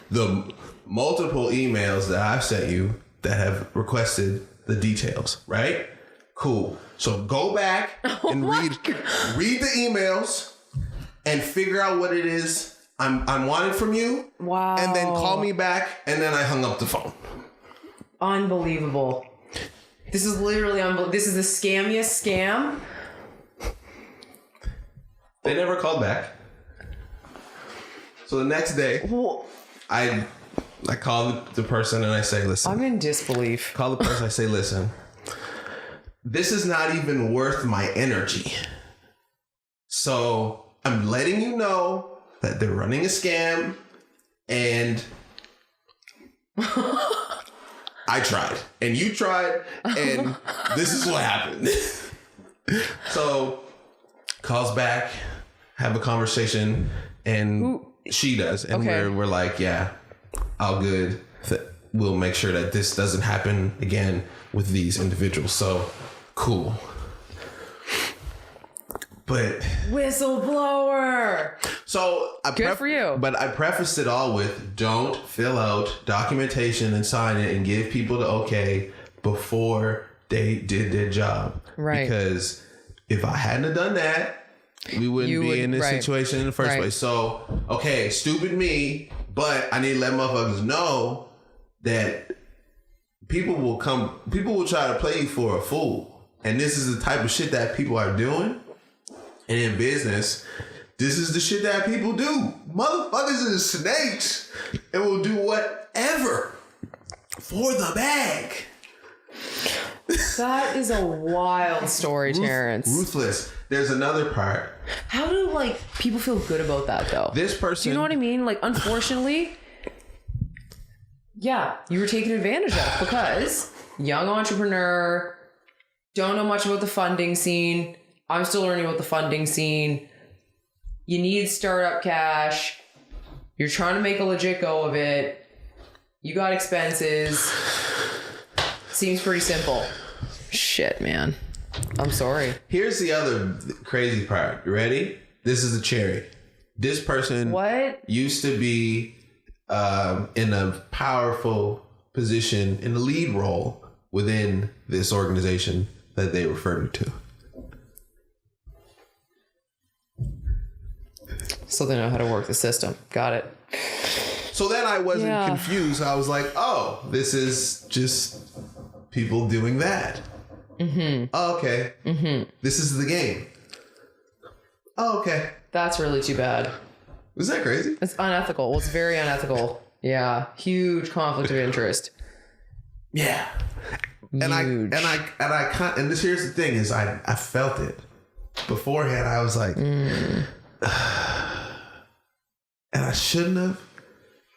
the multiple emails that I've sent you that have requested the details, right? Cool. So go back and read the emails and figure out what it is I'm wanting from you. Wow. And then call me back. And then I hung up the phone. Unbelievable. This is literally unbelievable. This is the scammiest scam. They never called back. So the next day, I call the person and I say, listen. I'm in disbelief. Call the person, I say, listen. This is not even worth my energy. So I'm letting you know that they're running a scam. And I tried, and you tried, and this is what happened. So calls back, have a conversation, and she does, and we're like, yeah, all good. We'll make sure that this doesn't happen again with these individuals. So cool. But whistleblower. So good for you. But I prefaced it all with, don't fill out documentation and sign it and give people the okay before they did their job. Right. Because if I hadn't have done that, we wouldn't be in this situation in the first place. So, okay, stupid me, but I need to let motherfuckers know that people will try to play you for a fool. And this is the type of shit that people are doing. And in business, this is the shit that people do. Motherfuckers are snakes and will do whatever for the bag. That is a wild story, Terrence. Ruthless. There's another part. How do people feel good about that though? This person. Do you know what I mean? Unfortunately, yeah, you were taken advantage of because young entrepreneur, don't know much about the funding scene. I'm still learning about the funding scene. You need startup cash. You're trying to make a legit go of it. You got expenses. Seems pretty simple. Shit, man. I'm sorry. Here's the other crazy part. You ready? This is the cherry. This person used to be in a powerful position in the lead role within this organization that they referred to. So they know how to work the system. Got it. So then I wasn't confused. I was like, oh, this is just people doing that. Mm-hmm. Oh, okay. Mm-hmm. This is the game. Oh, okay. That's really too bad. Was that crazy? It's unethical. Well, it's very unethical. Yeah. Huge conflict of interest. Yeah. Huge. And here's the thing is I felt it beforehand. I was like, and I shouldn't have,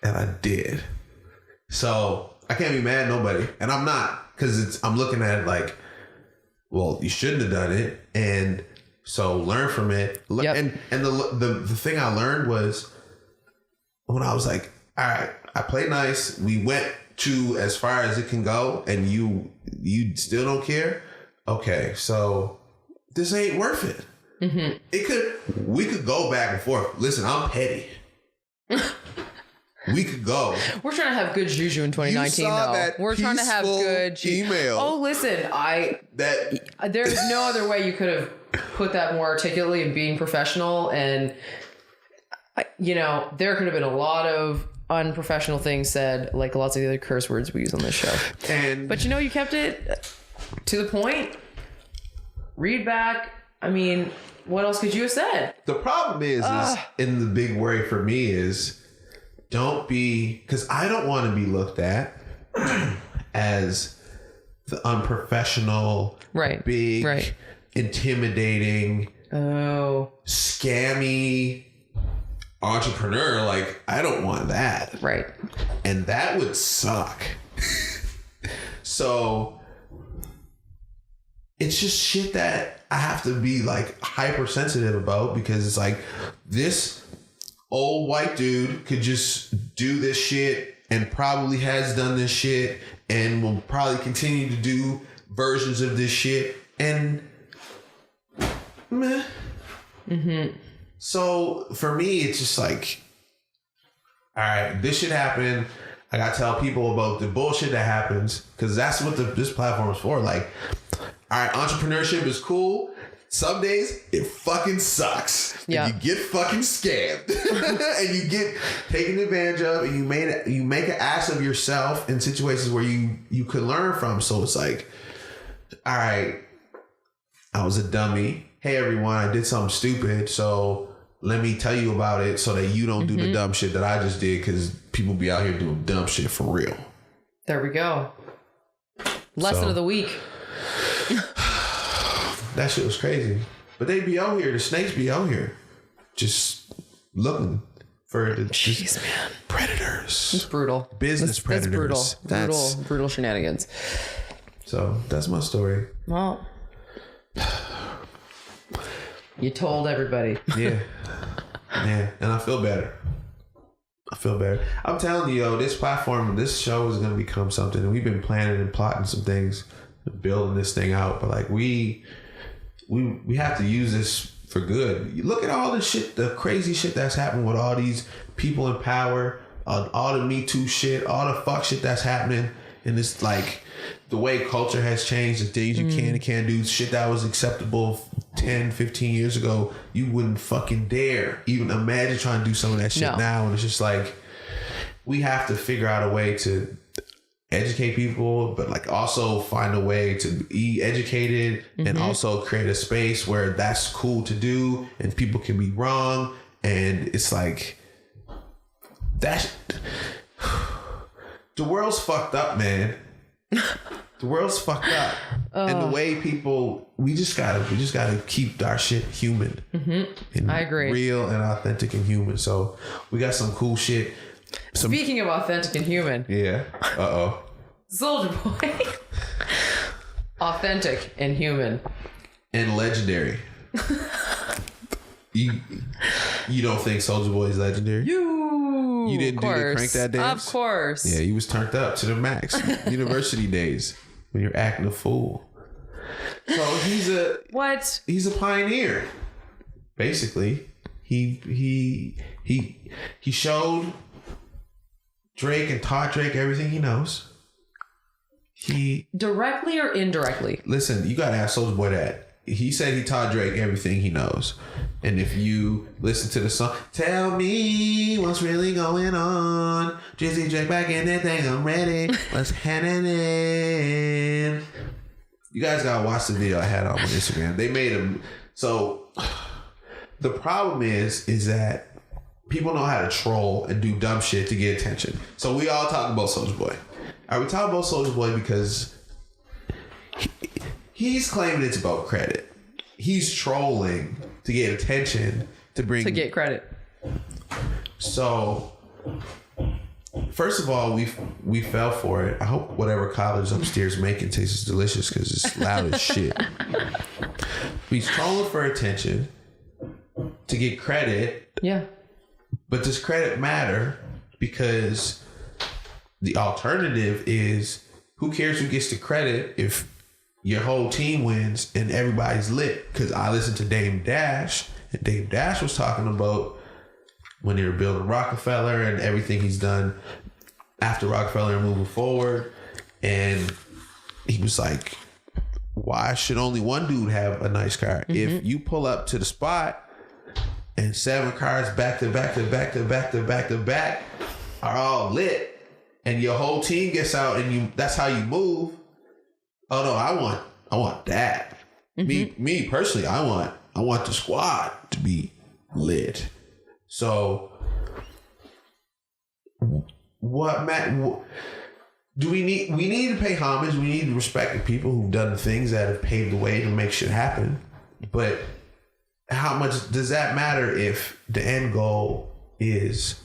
and I did. So I can't be mad at nobody, and I'm not, because I'm looking at it like, well, you shouldn't have done it, and so learn from it. Yep. And the thing I learned was when I was like, all right, I played nice. We went to as far as it can go, and you still don't care. Okay, so this ain't worth it. Mm-hmm. We could go back and forth. Listen, I'm petty. We could go. We're trying to have good juju in 2019, though. We're trying to have good email. Oh, listen, there's no other way you could have put that more articulately and being professional. And there could have been a lot of unprofessional things said, like lots of the other curse words we use on this show. But you kept it to the point. Read back. I mean, what else could you have said? The problem is in the big worry for me is, because I don't want to be looked at as the unprofessional, big, intimidating, scammy entrepreneur. Like, I don't want that. Right. And that would suck. So it's just shit that I have to be hypersensitive about, because it's like, this old white dude could just do this shit and probably has done this shit and will probably continue to do versions of this shit, and meh. Mm-hmm. So for me, it's just like, all right, this shit happened. I gotta tell people about the bullshit that happens, because that's what this platform is for. Like, all right, entrepreneurship is cool. Some days it fucking sucks. Yeah. And you get fucking scammed and you get taken advantage of, and you make an ass of yourself in situations where you could learn from. So it's like, all right, I was a dummy. Hey everyone, I did something stupid. So let me tell you about it so that you don't do the dumb shit that I just did, because people be out here doing dumb shit for real. There we go. Lesson of the week. That shit was crazy. But they be out here, the snakes be out here, just looking for the Jeez, man. predators. It's brutal. Business predators. That's brutal shenanigans. So that's my story. Well, you told everybody. Yeah. Man, and I feel better. I'm telling you, this platform, this show is going to become something. And we've been planning and plotting some things, building this thing out. But like we have to use this for good. You look at all the shit, the crazy shit that's happening with all these people in power, all the Me Too shit, all the fuck shit that's happening. And it's like the way culture has changed, the things you can and can't do, shit that was acceptable 10, 15 years ago, you wouldn't fucking dare even imagine trying to do some of that shit now. And it's just like, we have to figure out a way to educate people, but like also find a way to be educated and also create a space where that's cool to do and people can be wrong. And it's like, that the world's fucked up, man. The world's fucked up. And the way people, we just gotta keep our shit human. And I agree. Real and authentic and human. So we got some cool shit. Speaking of authentic and human. Yeah. Soulja Boy. Authentic and human. And legendary. You don't think Soulja Boy is legendary? You didn't do the crank that dance? Of course. Yeah, you was turned up to the max. University days when you're acting a fool. So he's a pioneer. Basically, he showed Drake and taught Drake everything he knows. He directly or indirectly. Listen, you gotta ask Soulja Boy that. He said he taught Drake everything he knows. And if you listen to the song, tell me what's really going on. Drizzy Drake back in that thing, I'm ready. What's happening? You guys gotta watch the video I had on Instagram. They made him. So the problem is that people know how to troll and do dumb shit to get attention. So we all talk about Soulja Boy. Are we talking about Soulja Boy because he's claiming it's about credit? He's trolling to get attention, to get credit. So first of all, we fell for it. I hope whatever college upstairs making tastes delicious because it's loud as shit. He's trolling for attention to get credit. Yeah. But does credit matter? Because the alternative is, who cares who gets the credit if your whole team wins and everybody's lit? Because I listened to Dame Dash, and Dame Dash was talking about when they were building Rockefeller and everything he's done after Rockefeller and moving forward. And he was like, why should only one dude have a nice car? If you pull up to the spot and 7 cars back to back to back to back to back to back are all lit, and your whole team gets out and that's how you move. Oh no, I want that. Me personally, I want the squad to be lit. So do we need to pay homage. We need to respect the people who've done things that have paved the way to make shit happen. But how much does that matter if the end goal is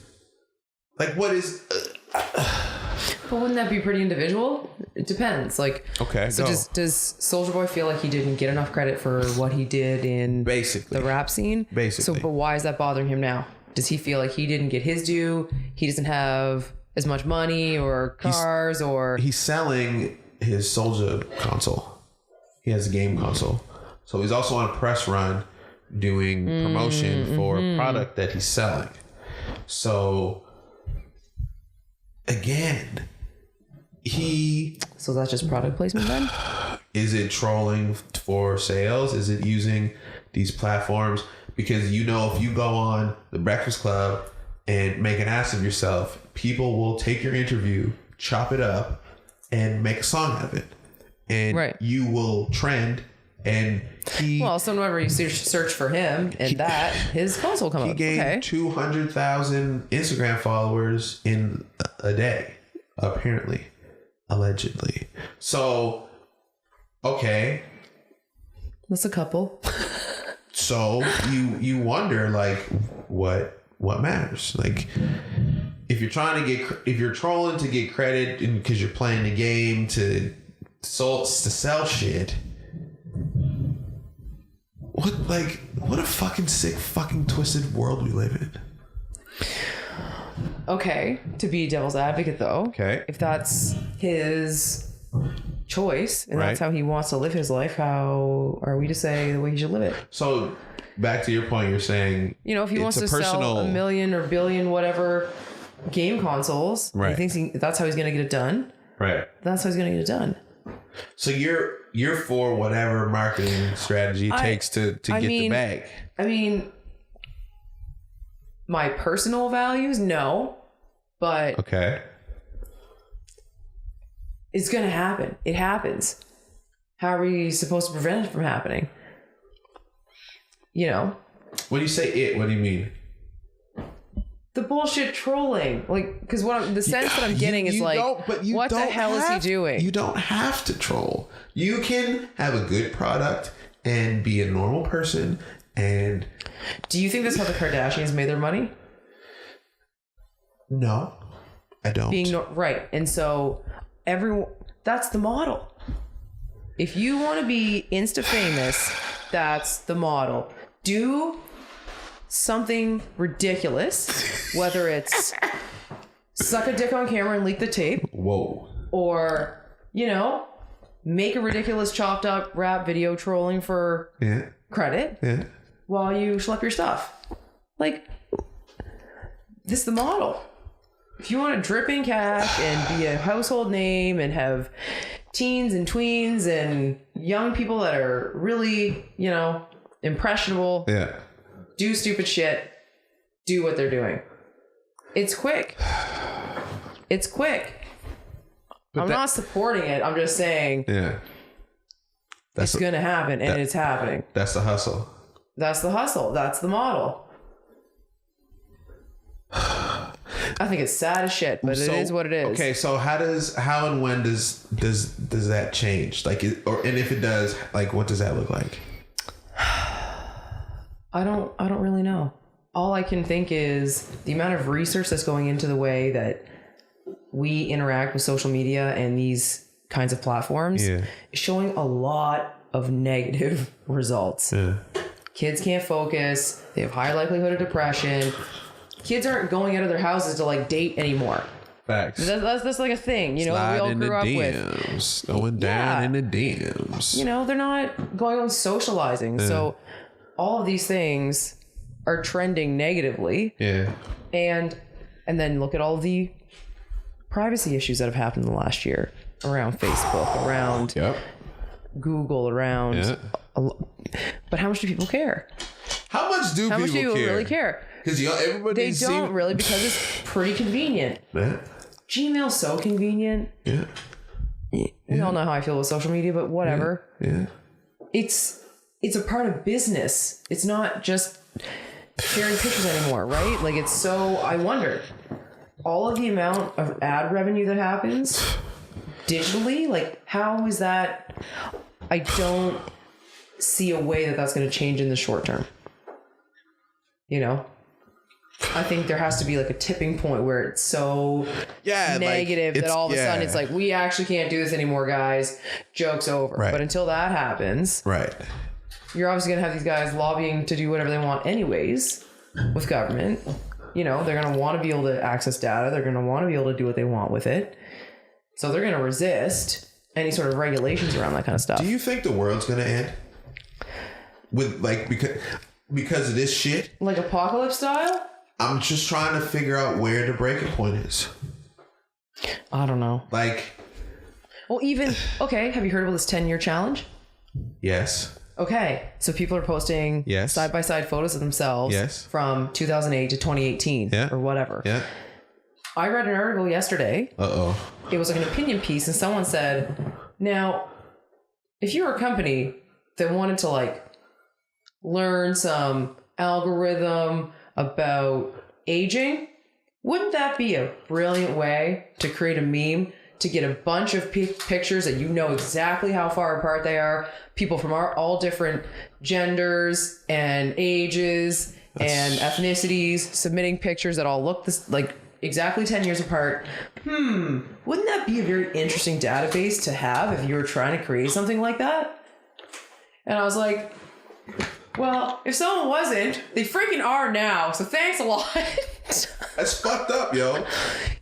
like, what is But wouldn't that be pretty individual? It depends. Like, okay, so does Soulja Boy feel like he didn't get enough credit for what he did in basically the rap scene? Basically. So, but why is that bothering him now? Does he feel like he didn't get his due? He doesn't have as much money or cars he's selling his Soulja console. He has a game console. So he's also on a press run doing promotion for a product that he's selling. So again, so that's just product placement then? Is it trolling for sales? Is it using these platforms? Because if you go on the Breakfast Club and make an ass of yourself, people will take your interview, chop it up, and make a song out of it. And you will trend. And so whenever you search for him and his post will come up. He gained 200,000 Instagram followers in a day, apparently. Allegedly. So, okay. That's a couple. So you wonder, like, what what matters. Like, if you're trolling to get credit because you're playing the game to sell shit, what a fucking sick, fucking twisted world we live in. Okay, to be devil's advocate though. Okay. If that's his choice and that's how he wants to live his life, how are we to say the way he should live it? So back to your point, you're saying, if he wants to sell 1 million or billion, whatever game consoles, he thinks that's how he's going to get it done. Right. That's how he's going to get it done. So you're for whatever marketing strategy it takes to get the bag. I mean, my personal values, no, but okay, it's going to happen. It happens. How are we supposed to prevent it from happening? When you say it, what do you mean? The bullshit trolling, because the sense that I'm getting is what the hell is he doing? You don't have to troll. You can have a good product and be a normal person. And do you think that's how the Kardashians made their money? No, I don't. Right, and so that's the model. If you want to be Insta famous, that's the model. Do something ridiculous, whether it's suck a dick on camera and leak the tape. Whoa. Or, make a ridiculous chopped up rap video trolling for credit while you schlep your stuff. This is the model. If you want to drip in cash and be a household name and have teens and tweens and young people that are really, impressionable. Yeah. Do stupid shit. Do what they're doing. It's quick. It's quick. I'm not supporting it. I'm just saying. Yeah. It's going to happen and it's happening. That's the hustle. That's the hustle. That's the model. I think it's sad as shit, but it is what it is. Okay, so how and when does that change? And if it does, what does that look like? I don't really know. All I can think is the amount of research that's going into the way that we interact with social media and these kinds of platforms is showing a lot of negative results. Yeah. Kids can't focus. They have higher likelihood of depression. Kids aren't going out of their houses to date anymore. Facts. That's a thing, we all grew up with. Going down in the DMs. They're not going on socializing. So all of these things are trending negatively. Yeah. And then look at all the privacy issues that have happened in the last year around Facebook, around Google, around. But how much do people care? How much do people care? Really care? Because everybody don't really, because it's pretty convenient. Yeah. Gmail's so convenient. Yeah. We all know how I feel with social media, but whatever. Yeah. It's a part of business. It's not just sharing pictures anymore, right? It's so, I wonder, all of the amount of ad revenue that happens digitally, how is that? I don't see a way that that's going to change in the short term. I think there has to be a tipping point where it's so negative that all of a sudden it's we actually can't do this anymore, guys. Joke's over. Right. But until that happens, right, you're obviously going to have these guys lobbying to do whatever they want anyways with government. They're going to want to be able to access data. They're going to want to be able to do what they want with it. So they're going to resist any sort of regulations around that kind of stuff. Do you think the world's going to end? With because of this shit? Apocalypse style? I'm just trying to figure out where the breaking point is. I don't know. Well, even, okay, have you heard about this 10-year challenge? Yes. Okay, so people are posting side-by-side photos of themselves from 2008 to 2018 or whatever. Yeah. I read an article yesterday. Uh-oh. It was an opinion piece, and someone said, now, if you were a company that wanted to learn some algorithm about aging, wouldn't that be a brilliant way to create a meme to get a bunch of pictures that exactly how far apart they are, people from all different genders and ages and ethnicities, submitting pictures that all look like exactly 10 years apart. Wouldn't that be a very interesting database to have if you were trying to create something like that? And I was like, well, if someone wasn't, they freaking are now. So thanks a lot. That's fucked up, yo.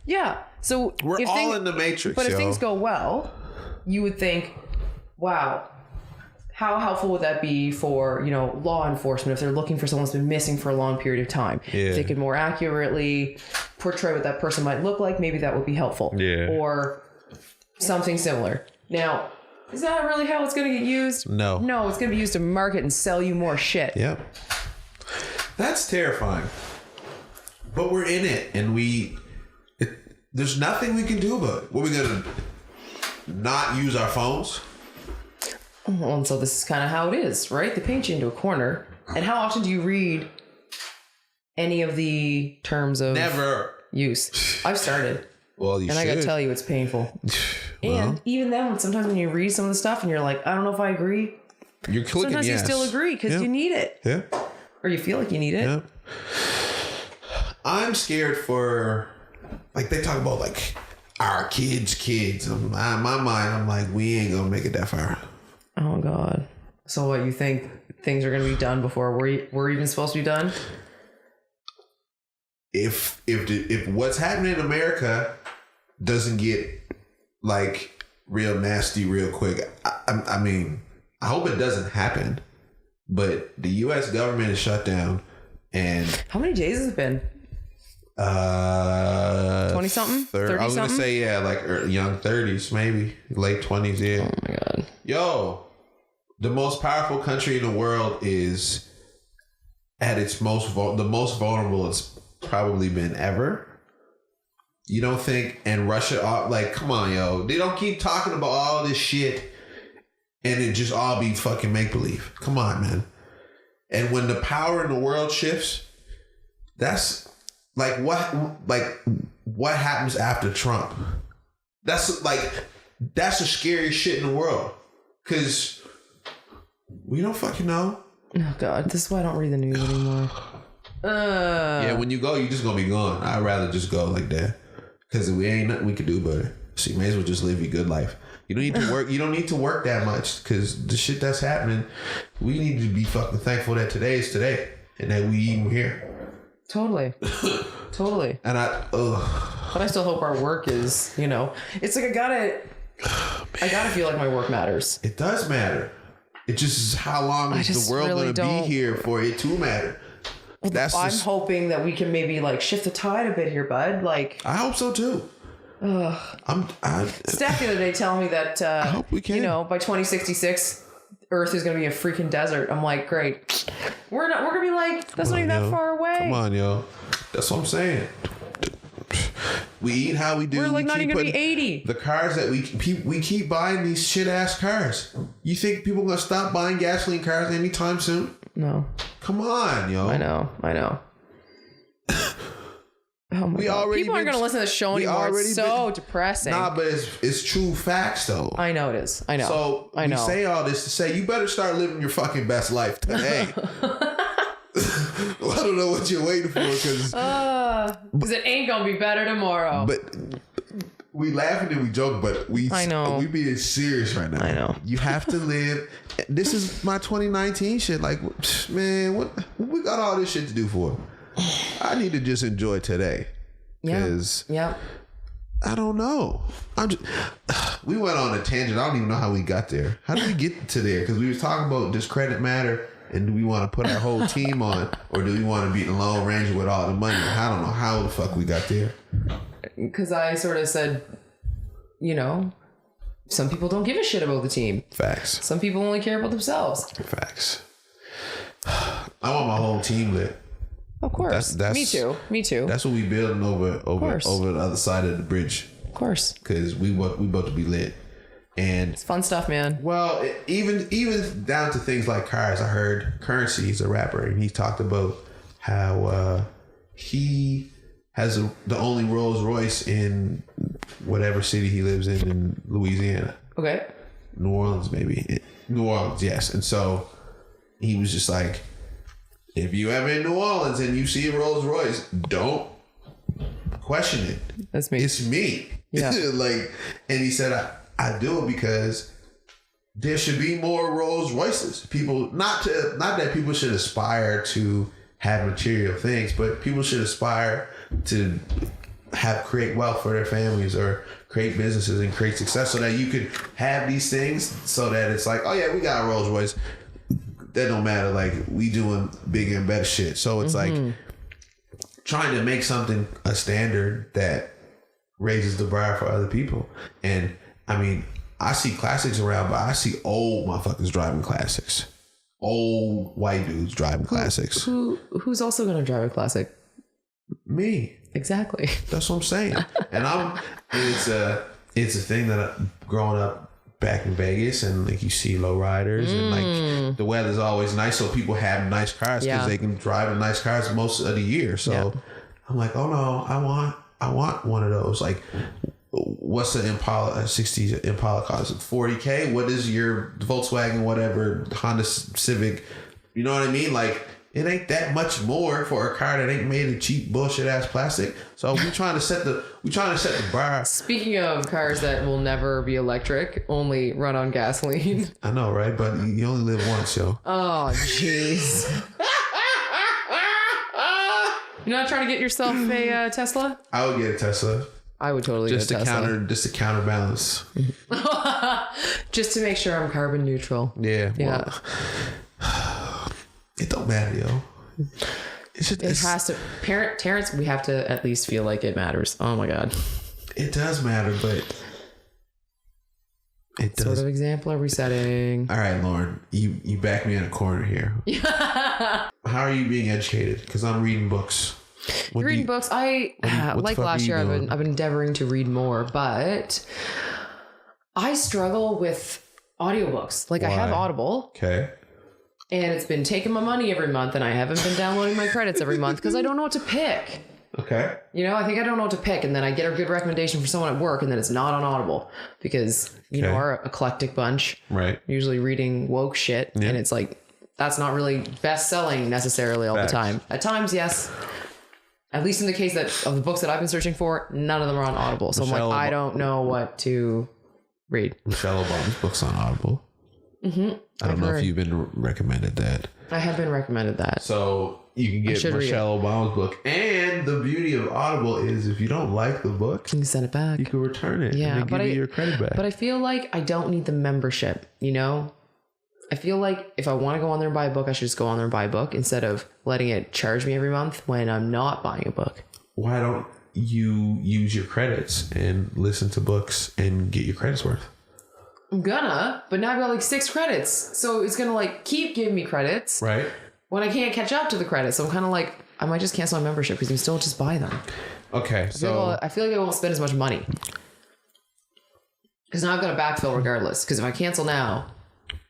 Yeah. So we're all in the matrix, but if yo. things go well, you would think, wow, how helpful would that be for, law enforcement if they're looking for someone who's been missing for a long period of time? Yeah. If they could more accurately portray what that person might look like, maybe that would be helpful. Yeah. Or something similar. Now, is that really how it's going to get used? No. No, it's going to be used to market and sell you more shit. Yep. That's terrifying. But we're in it, and there's nothing we can do about it. What, are we going to not use our phones? Well, and so this is kind of how it is, right? They paint you into a corner. And how often do you read any of the terms of Never use? I've started. Well, you and should. I gotta tell you, it's painful. And even then, sometimes when you read some of the stuff and you're like, I don't know if I agree. You're clicking Sometimes yes. you still agree because you need it. Yeah. Or you feel like you need it. Yeah. I'm scared for, like, they talk about, like, our kids. In my mind, I'm like, we ain't gonna make it that far. Oh, God. So what, you think things are going to be done before we're even supposed to be done? If what's happening in America doesn't get, like, real nasty real quick, I mean, I hope it doesn't happen. But the U.S. government is shut down, and how many days has it been? 20-something? 30-something? I was gonna say like young 30s, maybe late 20s. Yeah. Oh my God. Yo, the most powerful country in the world is at its most the most vulnerable it's probably been ever. You don't think? And Russia, like, come on, yo, they don't keep talking about all this shit, and it just all be fucking make believe. Come on, man. And when the power in the world shifts, that's like what happens after Trump? That's the scariest shit in the world, because we don't fucking know. Oh God, this is why I don't read the news anymore. Yeah, when you go, you just gonna be gone. I'd rather just go like that, because we ain't nothing we can do about it. So you may as well just live your good life. You don't need to work. You don't need to work that much, because the shit that's happening, we need to be fucking thankful that today is today and that we even here. Totally. Totally. And but I still hope our work is, it's like I gotta feel like my work matters. It does matter. It just is how long is the world really gonna be here for it to matter? I'm hoping that we can maybe like shift the tide a bit here, bud. Like, I hope so too. Steph the other day telling me that I hope we can. By 2066 Earth is gonna be a freaking desert. I'm like, great. We're gonna be like, that's not even that far away. Come on, yo. That's what I'm saying. We eat how we do. We're like not even gonna be 80. The cars that we keep buying these shit ass cars. You think people gonna stop buying gasoline cars anytime soon? No. Come on, yo. I know. Oh my God. People aren't going to listen to the show anymore. It's so depressing. Nah, but it's true facts though. I know it is. I know. So we say all this to say you better start living your fucking best life today. Well, I don't know what you're waiting for, because it ain't gonna be better tomorrow. But we laughing and we joke, but we being serious right now. I know. You have to live. This is my 2019 shit. Like, man, what we got all this shit to do for? I need to just enjoy today. Yeah. I don't know. We went on a tangent. I don't even know how we got there. How did we get to there? Because we was talking about, does credit matter? And do we want to put our whole team on, or do we want to be in the Lone Ranger with all the money? I don't know how the fuck we got there. Because I sort of said, some people don't give a shit about the team. Facts. Some people only care about themselves. Facts. I want my whole team lit. Of course. Me too. That's what we building over the other side of the bridge. Of course. Because we about to be lit. And it's fun stuff, man. Well, even down to things like cars. I heard Currency, he's a rapper, and he talked about how he has the only Rolls Royce in whatever city he lives in Louisiana. Okay. New Orleans, maybe. New Orleans, yes. And so he was just like, if you ever in New Orleans and you see a Rolls Royce, don't question it. That's me. It's me. Yeah. Like, and he said, I do it because there should be more Rolls Royces. People, not that people should aspire to have material things, but people should aspire to create wealth for their families or create businesses and create success so that you could have these things so that it's like, oh yeah, we got a Rolls Royce. That don't matter. Like, we doing bigger and better shit. So it's like trying to make something a standard that raises the bar for other people. And I mean, I see classics around, but I see old motherfuckers driving classics. Old white dudes driving classics. Who's also going to drive a classic? Me. Exactly. That's what I'm saying. And it's a thing that growing up back in Vegas, and like you see lowriders and like the weather's always nice, so people have nice cars because they can drive in nice cars most of the year. So I'm like, oh no, I want one of those. Like, what's the Impala 60s Impala cost? $40K? What is your Volkswagen, whatever, Honda Civic? You know what I mean? Like, it ain't that much more for a car that ain't made of cheap bullshit ass plastic. So we trying to set the bar. Speaking of cars that will never be electric, only run on gasoline. I know, right? But you only live once, yo. Oh, jeez. You're not trying to get yourself a Tesla? I would get a Tesla. I would totally get a Tesla. Just to counterbalance. Just to make sure I'm carbon neutral. Yeah. Well, it don't matter, yo. It has to. Terrence, we have to at least feel like it matters. Oh my God. It does matter, but it does. What sort of example are we setting? All right, Lauren, you back me in a corner here. How are you being educated? Because I'm reading books. You're reading books. Like last year, I've been endeavoring to read more, but I struggle with audiobooks. Like, why? I have Audible. Okay. And it's been taking my money every month, and I haven't been downloading my credits every month because I don't know what to pick. Okay. You know, I think I don't know what to pick, and then I get a good recommendation for someone at work, and then it's not on Audible because, you know, our eclectic bunch. Right. Usually reading woke shit, and it's like, that's not really best-selling necessarily all the time. At times, yes. At least in the case of the books that I've been searching for, none of them are on Audible. So I'm like, I don't know what to read. Michelle Obama's books on Audible. Mm-hmm. I don't know if you've been recommended that. I have been recommended that. So you can get Michelle Obama's book. And the beauty of Audible is if you don't like the book, you can send it back. You can return it. Yeah, and give you your credit back. But I feel like I don't need the membership, you know? I feel like if I want to go on there and buy a book, I should just go on there and buy a book instead of letting it charge me every month when I'm not buying a book. Why don't you use your credits and listen to books and get your credits worth? I'm gonna, but now I've got like 6 credits. So it's gonna like keep giving me credits. Right. When I can't catch up to the credits. So I'm kind of like, I might just cancel my membership because you can still just buy them. Okay. I feel like I won't spend as much money. Because now I've got to backfill regardless. Because if I cancel now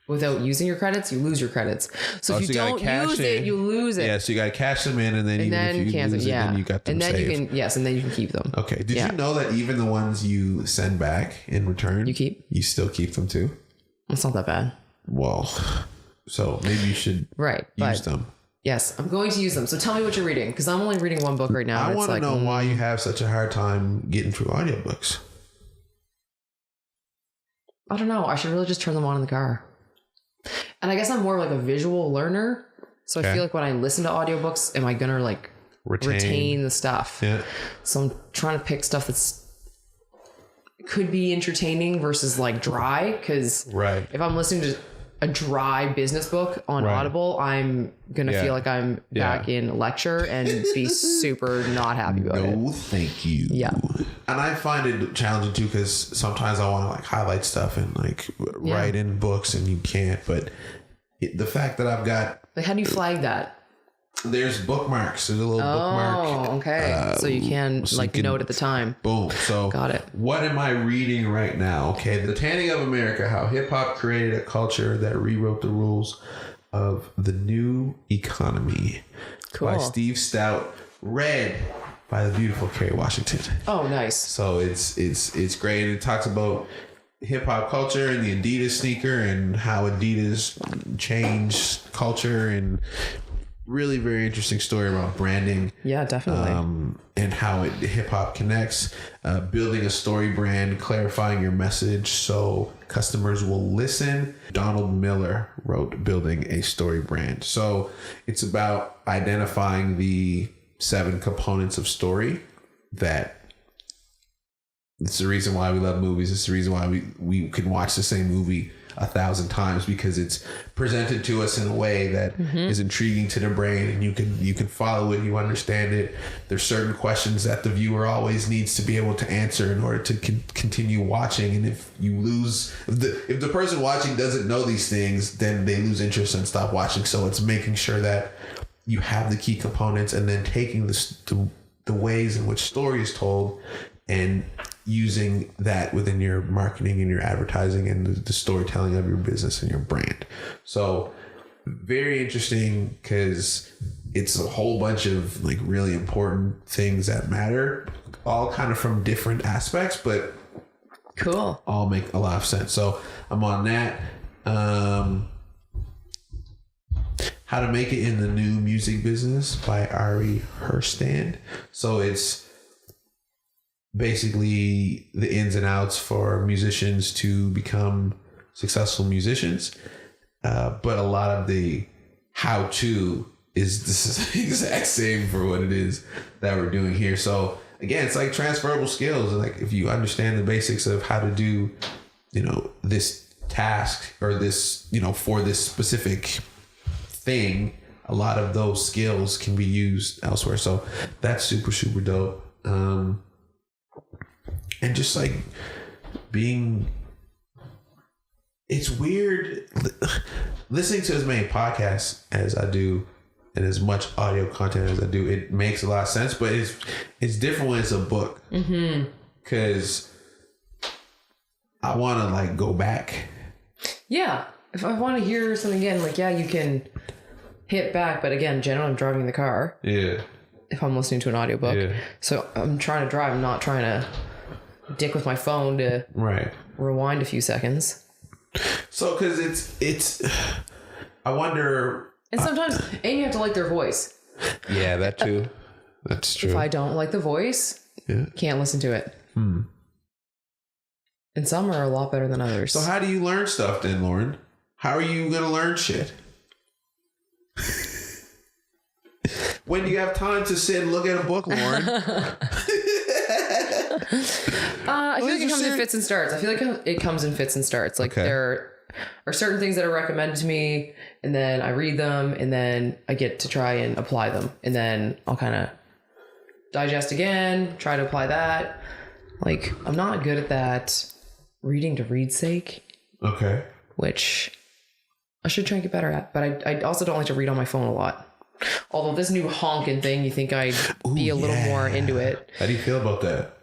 without using your credits, you lose your credits. So if you don't use it, you lose it. Yeah, so you got to cash them in and then if you cancel it, then you got them saved. And then you can keep them. Okay. Did you know that even the ones you send back in return, you still keep them too? It's not that bad. Well, so maybe you should use them. Yes, I'm going to use them. So tell me what you're reading, because I'm only reading one book right now. I want to know why you have such a hard time getting through audiobooks. I don't know. I should really just turn them on in the car. And I guess I'm more like a visual learner. So I feel like when I listen to audiobooks, am I going to like retain the stuff? Yeah. So I'm trying to pick stuff that's could be entertaining versus like dry. Because if I'm listening to a dry business book on Audible, I'm going to feel like I'm back in lecture and be super not happy about it. No, thank you. Yeah. And I find it challenging too, because sometimes I want to like highlight stuff and like write in books and you can't. But the fact that I've got... Like, how do you flag that? There's bookmarks. There's a little bookmark. Oh, okay. So you can note at the time. Boom. So got it. What am I reading right now? Okay. The Tanning of America, How Hip Hop Created a Culture That Rewrote the Rules of the New Economy. Cool. By Steve Stout. Read by the beautiful Kerry Washington. Oh, nice. So it's great. And it talks about hip hop culture and the Adidas sneaker and how Adidas changed culture and really very interesting story about branding. Yeah, definitely. And how hip hop connects, building a story brand, clarifying your message so customers will listen. Donald Miller wrote Building a Story Brand. So it's about identifying the 7 components of story that it's the reason why we love movies. It's the reason why we can watch the same movie 1,000 times, because it's presented to us in a way that is intriguing to the brain, and you can follow it, you understand it. There's certain questions that the viewer always needs to be able to answer in order to continue watching. And if you lose, if the person watching doesn't know these things, then they lose interest and stop watching. So it's making sure that you have the key components, and then taking the ways in which story is told and using that within your marketing and your advertising and the storytelling of your business and your brand. So very interesting, because it's a whole bunch of like really important things that matter, all kind of from different aspects, but cool, all make a lot of sense. So I'm on that. How to Make It in the New Music Business by Ari Herstand. So it's basically the ins and outs for musicians to become successful musicians. But a lot of the how-to is the exact same for what it is that we're doing here. So again, it's like transferable skills. Like if you understand the basics of how to do, this task or this, for this specific thing, a lot of those skills can be used elsewhere. So that's super, super dope. And just like it's weird listening to as many podcasts as I do and as much audio content as I do. It makes a lot of sense, but it's different when it's a book. Because I want to like go back. Yeah. If I want to hear something again, like, yeah, you can hit back. But again, generally I'm driving the car. Yeah. If I'm listening to an audiobook. Yeah. So I'm trying to drive. I'm not trying to dick with my phone to rewind a few seconds. So, because it's I wonder. And sometimes, and you have to like their voice. Yeah, that too. That's true. If I don't like the voice, can't listen to it. And some are a lot better than others. So how do you learn stuff then, Lauren? How are you going to learn shit? When do you have time to sit and look at a book, Lauren? I feel like it comes in fits and starts. Like there are certain things that are recommended to me, and then I read them, and then I get to try and apply them, and then I'll kind of digest again, try to apply that. Like, I'm not good at that reading to read's sake. Okay. Which I should try and get better at, but I also don't like to read on my phone a lot. Although this new honking thing, you think I'd be a little more into it. How do you feel about that?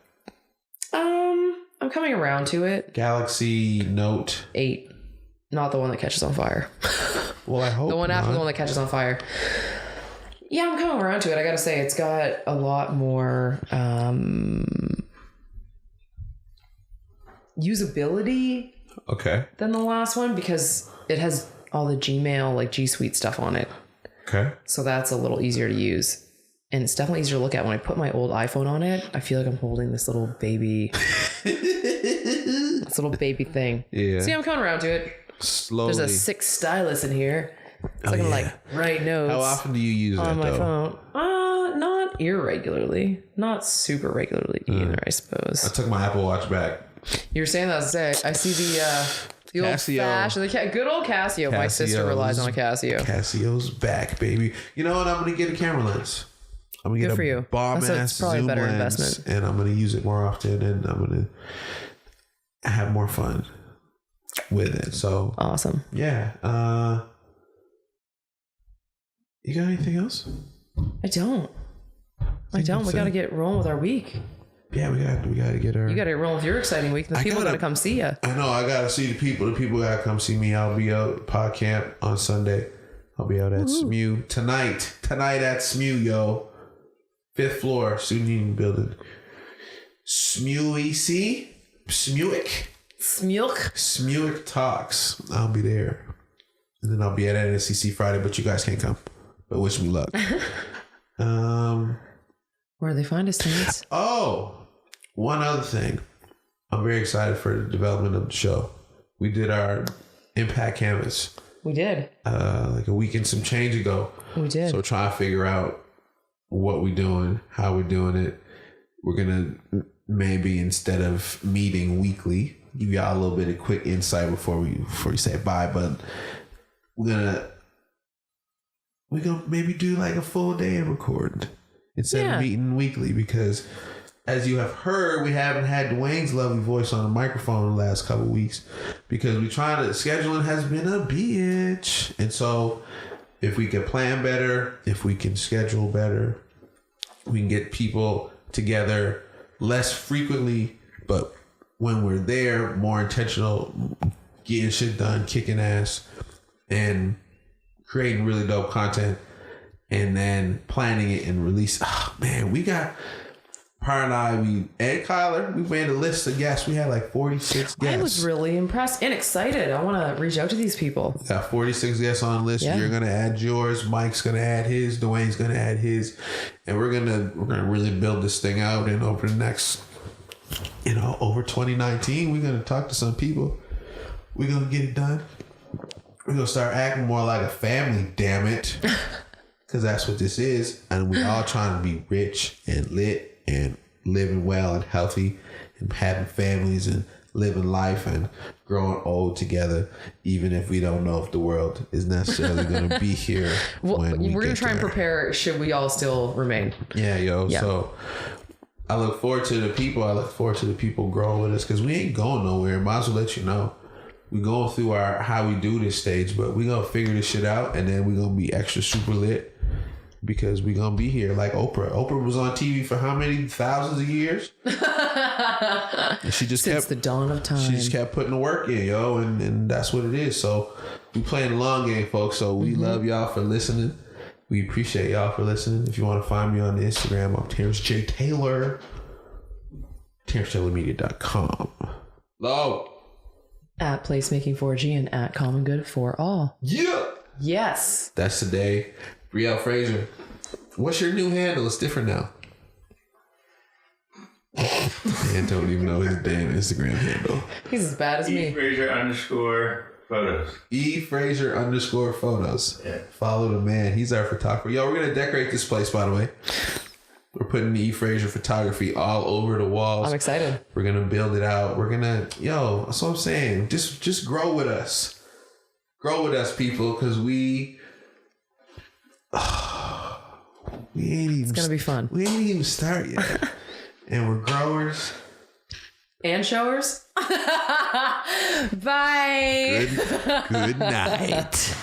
I'm coming around to it. Galaxy Note 8. Not the one that catches on fire. Well, I hope the one after the one that catches on fire. Yeah, I'm coming around to it. I gotta say, it's got a lot more usability than the last one, because it has all the Gmail, like G Suite stuff on it. Okay. So that's a little easier to use. And it's definitely easier to look at. When I put my old iPhone on it, I feel like I'm holding this little baby. This little baby thing. Yeah. See, I'm coming around to it. Slowly. There's a 6 stylus in here. So I can like write notes. How often do you use on that, my phone? Not irregularly. Not super regularly either, I suppose. I took my Apple Watch back. You were saying that. I see the old fashioned, good old Casio. My sister relies on a Casio. Casio's back, baby. You know what? I'm going to get a camera lens. I'm going to get a bomb-ass zoom lens. Investment. And I'm going to use it more often, and I'm going to have more fun with it. So awesome. Yeah. You got anything else? I don't. We got to get rolling with our week. Yeah, we got to get her. You got to get rolling with your exciting week. The people got to come see you. I know. I got to see the people. The people got to come see me. I'll be out at Pod Camp on Sunday. I'll be out at SMU tonight. Tonight at SMU, yo. 5th floor, Student Union Building. SMUEC? SMUIC Talks. I'll be there. And then I'll be at NSCC Friday, but you guys can't come. but wish me luck. Where do they find us, Terrence? Oh, one other thing. I'm very excited for the development of the show. We did our impact canvas. We did. Like a week and some change ago. We did. So trying to figure out what we're doing, how we're doing it. We're going to maybe, instead of meeting weekly, give y'all a little bit of quick insight before we say bye, but we're gonna maybe do like a full day of recording instead of meeting weekly, because as you have heard, we haven't had Dwayne's lovely voice on the microphone the last couple of weeks because scheduling has been a bitch. And so if we can plan better, if we can schedule better, we can get people together less frequently, but when we're there, more intentional, getting shit done, kicking ass, and creating really dope content, and then planning it and release. Oh man, we got Par and I, and Kyler, we made a list of guests. We had like 46 guests. I was really impressed and excited. I want to reach out to these people. We got 46 guests on the list. Yeah. You're gonna add yours. Mike's gonna add his. Dwayne's gonna add his, and we're gonna really build this thing out. And over the next, over 2019, we're gonna talk to some people. We're gonna get it done. We're gonna start acting more like a family. Damn it, because that's what this is. And we all trying to be rich and lit and living well and healthy and having families and living life and growing old together, even if we don't know if the world is necessarily going to be here. Well, when we're going to try and there. prepare should we all still remain. Yeah. So I look forward to the people. I look forward to the people growing with us, because we ain't going nowhere. Might as well let you know. We going through our how we do this stage, but we going to figure this shit out, and then we going to be extra super lit. Because we're going to be here like Oprah. Oprah was on TV for how many thousands of years? And she just Since the dawn of time. She just kept putting the work in, yo. And that's what it is. So we playing the long game, folks. So we love y'all for listening. We appreciate y'all for listening. If you want to find me on the Instagram, I'm Terrence J. Taylor. TerrenceTaylorMedia.com. Low. At Placemaking4G and at Common Good for All. Yeah. Yes. That's today. Brielle Fraser. What's your new handle? It's different now. Man don't even know his damn Instagram handle. He's as bad as me. _photos. _photos. Yeah. Follow the man. He's our photographer. Yo, we're going to decorate this place, by the way. We're putting the E. Fraser photography all over the walls. I'm excited. We're going to build it out. We're going to, that's what I'm saying. Just grow with us. Grow with us, people, because we ain't even. It's going to be fun. We ain't even start yet. And we're growers. And showers. Bye. Good night.